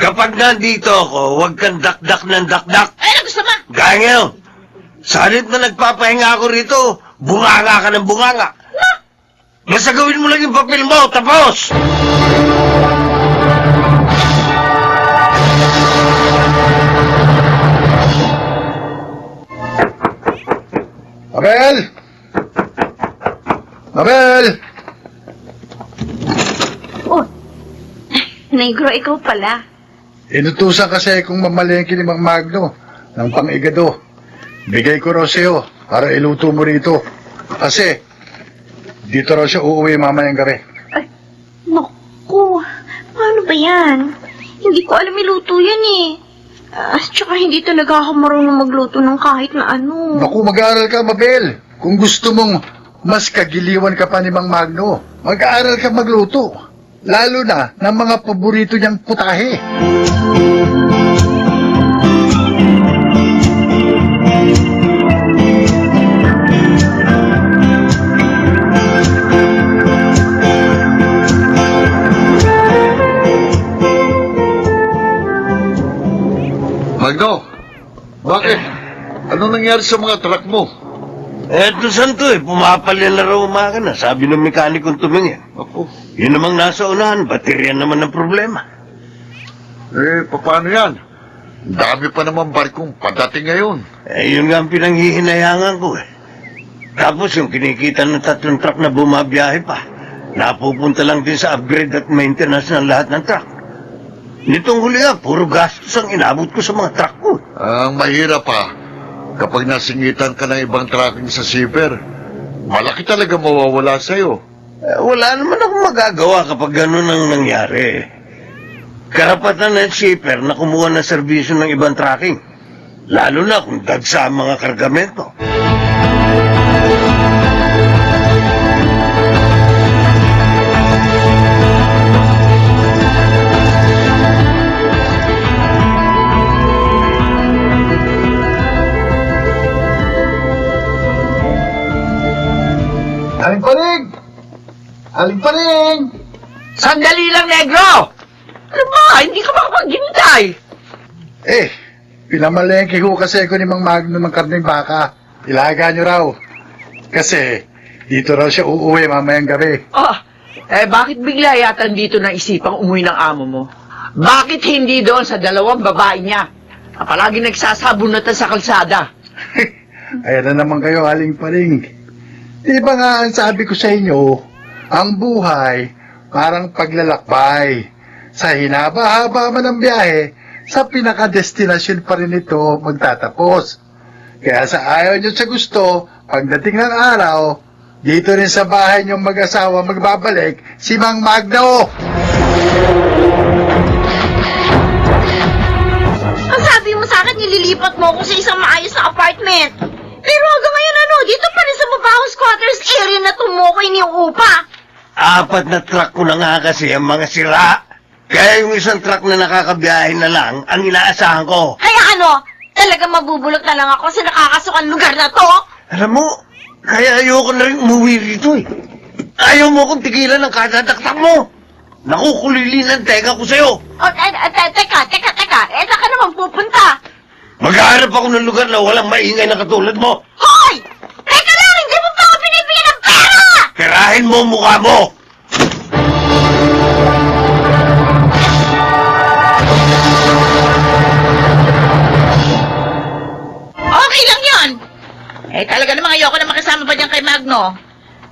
[SPEAKER 8] Kapag nandito ako, huwag kang dakdak ng dakdak.
[SPEAKER 5] Ano gusto mo?
[SPEAKER 8] Gaya ngayon, sa halip na nagpapahinga ako rito, bunganga ka ng bunganga. Basta gawin mo lang yung papel mo, tapos!
[SPEAKER 3] Abel! Abel!
[SPEAKER 2] Oh, negro, ikaw pala.
[SPEAKER 3] Inutusan kasi kung mamalengke ni Mang Magno ng pang-igado. Bigay ko raw sa'yo para iluto mo rito. Kasi dito raw siya uuwi mamayang gabi.
[SPEAKER 2] Naku, paano ba yan? Hindi ko alam iluto yan eh. Tsaka hindi talaga ako marunong magluto ng kahit na ano.
[SPEAKER 3] Naku, mag-aaral ka, Mabel. Kung gusto mong mas kagiliwan ka pa ni Mang Magno, mag-aaral ka magluto. Lalo na ng mga paborito niyang putahe.
[SPEAKER 6] Magno, bakit? Ano nangyari sa mga truck mo?
[SPEAKER 8] Eto santo pumapalya na raw umaga na, sabi ng mekanikong tumingin.
[SPEAKER 6] Ako.
[SPEAKER 8] Yun namang nasa unahan, baterya naman ang problema.
[SPEAKER 6] Paano yan? Dami pa naman barkong padating ngayon.
[SPEAKER 8] Yun nga ang pinanghihinayangan ko Tapos yung kinikita ng 3 truck na bumabiyahe pa, napupunta lang din sa upgrade at maintenance ng lahat ng truck. Nitong huli puro gastos ang inabot ko sa mga truck ko.
[SPEAKER 6] Ang mahirap pa, kapag nasingitan ka ng ibang tracking sa shipper, malaki talaga mawawala sa'yo.
[SPEAKER 8] Wala naman akong magagawa kapag ganun ang nangyari. Karapatan ng shipper na kumuha ng serbisyo ng ibang tracking. Lalo na kung dagsa ang mga kargamento.
[SPEAKER 3] Aling Paring! Aling Paring!
[SPEAKER 10] Sandali lang, Negro! Ano ba? Hindi ka makapaghintay.
[SPEAKER 3] Pinamalengke ho kasi ako ni Mang Magno ng karneng baka. Ilaga nyo raw. Kasi dito raw siya uuwi mamayang gabi.
[SPEAKER 10] Bakit bigla yata dito na isipang umuwi ng amo mo? Bakit hindi doon sa 2 babae niya? Palagi nagsasabunatan sa kalsada.
[SPEAKER 3] Ayan na naman kayo, Aling Paring. Di ba nga ang sabi ko sa inyo, ang buhay parang paglalakbay. Sa hinaba-haba man ang biyahe, sa pinakadestinasyon pa rin ito magtatapos. Kaya sa ayaw nyo sa gusto, pagdating ng araw, dito rin sa bahay nyong mag-asawa magbabalik si Mang Magno.
[SPEAKER 2] Ang sabi mo sa akin, nililipat mo ako sa isang maayos na apartment. Pero hanggang ngayon dito pa rin sa mabahong squatters area na tumukoy ni upa.
[SPEAKER 8] 4 na truck ko na nga kasi ang mga sira. Kaya yung isang truck na nakakabiyahe na lang ang inaasahan ko.
[SPEAKER 2] Kaya talagang mabubulok na lang ako sa nakakasukang lugar na to.
[SPEAKER 8] Alam mo, kaya ayoko na rin umuwi rito Ayaw mo kong tigilan ng kadadaktak mo. Nakukulilin ang teka ko sa'yo.
[SPEAKER 2] Teka. Saan ka naman pupunta?
[SPEAKER 8] Maghahanap ako ng lugar na walang maingay na katulad mo.
[SPEAKER 2] Hoy! Teka lang, hindi mo pa ako binibigyan ng pera!
[SPEAKER 8] Perahin mo ang mukha mo.
[SPEAKER 5] Okay lang yun. Talaga namang ayoko na makisama pa dyan kay Magno.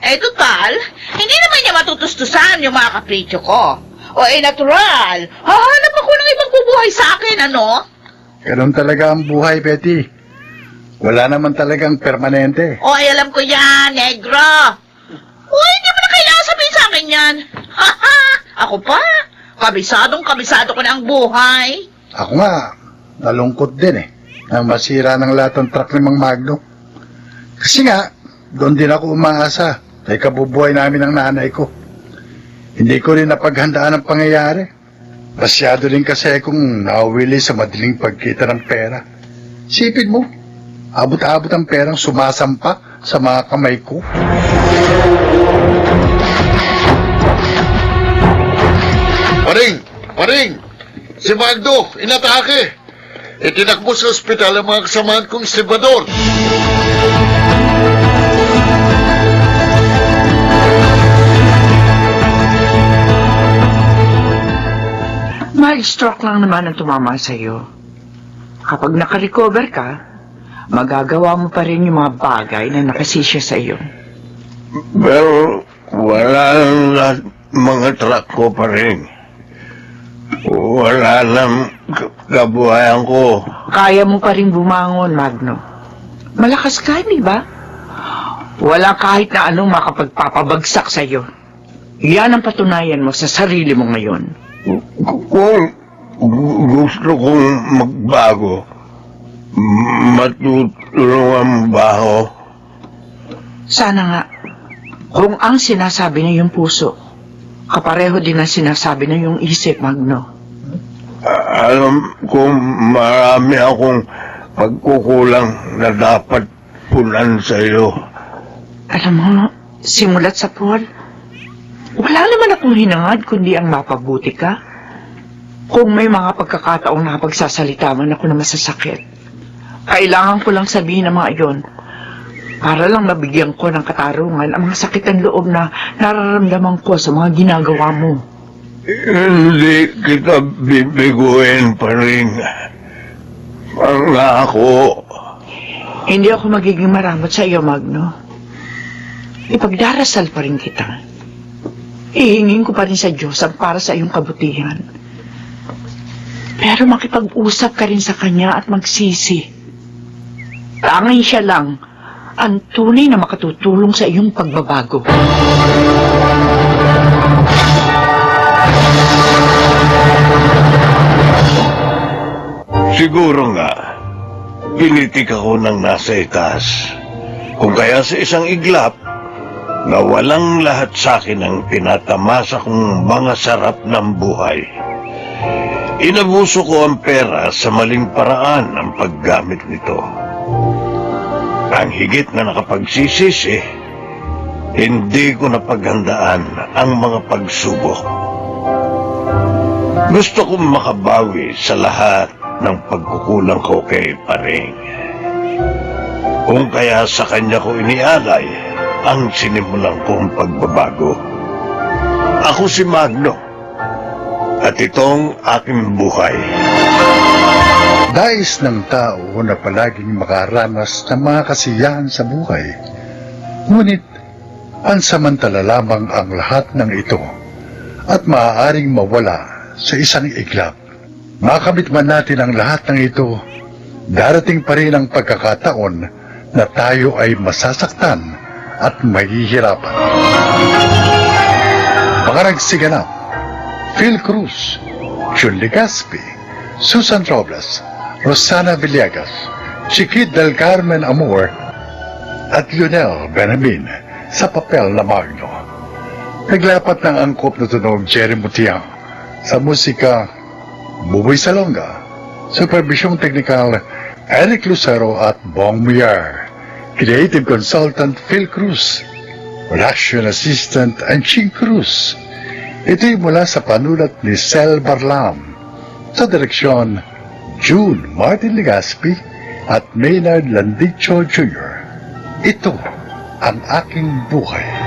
[SPEAKER 5] Total, hindi naman niya matutustusan yung mga kapritsyo ko. Natural. Hahanap ako ng ibang bubuhay sa akin, ano?
[SPEAKER 3] Ganun talaga ang buhay, Betty. Wala naman talagang permanente.
[SPEAKER 5] Alam ko yan, Negro. Hindi mo na kailangan sabihin sa akin yan. Ako pa, kabisado ko na ang buhay.
[SPEAKER 3] Ako nga, nalungkot din na masira ng lahat ng truck ni Mang Magno. Kasi nga, doon din ako umaasa ay kabubuhay namin ng nanay ko. Hindi ko rin napaghandaan ang pangyayari. Masyado rin kasi akong nauwili sa madaling pagkita ng pera. Sipin mo, abot-abot ang perang sumasampa sa mga kamay ko.
[SPEAKER 6] Paring! Si Magno, inatake! Itinakbo sa ospital ang mga kasamahan kong estibador.
[SPEAKER 10] Mild stroke lang naman ang tumama sa'yo. Kapag nakarecover ka, magagawa mo pa rin yung mga bagay na nakasisya sa iyo.
[SPEAKER 8] Pero wala na mga truck ko pa rin. Wala na kabuhayan ko.
[SPEAKER 10] Kaya mo pa rin bumangon, Magno. Malakas ka, di ba? Wala kahit na anong makapagpapabagsak sa iyo. Yan ang patunayan mo sa sarili mo ngayon.
[SPEAKER 8] Gusto kong magbago. Matutulungan mo ba ako?
[SPEAKER 10] Sana nga, kung ang sinasabi ng iyong puso, kapareho din ang sinasabi ng iyong isip, Magno.
[SPEAKER 8] Alam kong marami akong pagkukulang na dapat punan sa iyo.
[SPEAKER 10] Alam mo, simulat sa Paul, wala naman akong hinangad kundi ang mapabuti ka. Kung may mga pagkakataong napagsasalita man ako na masasakit, kailangan ko lang sabihin ang mga iyon para lang mabigyan ko ng katarungan ang mga sakit ng loob na nararamdaman ko sa mga ginagawa mo.
[SPEAKER 8] Hindi kita bibiguin pa rin. Pangako.
[SPEAKER 10] Hindi ako magiging maramot sa iyo, Magno. Ipagdarasal pa rin kita. Ihingin ko pa rin sa Diyos ang para sa iyong kabutihan. Pero makipag-usap ka rin sa Kanya at magsisi. Tanging siya lang ang tunay na makatutulong sa iyong pagbabago.
[SPEAKER 8] Siguro nga, pinitik ako ng nasa itaas. Kung kaya sa isang iglap, na walang lahat sa akin ang tinatamasa kong mga sarap ng buhay. Inabuso ko ang pera sa maling paraan ang paggamit nito. Ang higit na nakapagsisisi, hindi ko napaghandaan ang mga pagsubok. Gusto kong makabawi sa lahat ng pagkukulang ko kay Paring. Kung kaya sa kanya ko inialay ang sinimulan kong pagbabago. Ako si Magno, at itong aking buhay.
[SPEAKER 3] Dais ng tao na palaging makaranas ng mga kasiyahan sa buhay. Ngunit, pansamantala lamang ang lahat ng ito at maaaring mawala sa isang iglap. Makamit man natin ang lahat ng ito, darating pa rin ang pagkakataon na tayo ay masasaktan at mahihirapan. Mga nagsiganap, Phil Cruz, Jun Legaspi, Susan Robles, Rosana Villegas, Chiquit del Carmen Amor, at Lionel Benamin sa papel na Magno. Naglapat ng angkop na tunog Jerry Mutiang sa musika Buboy Salonga, supervisyong teknikal Eric Lucero at Bong Muyar, creative consultant Phil Cruz, production assistant Anching Cruz. Ito'y mula sa panulat ni Sel Barlam, sa direksyon June Martin Legaspi at Maynard Landicho Jr. Ito ang aking buhay.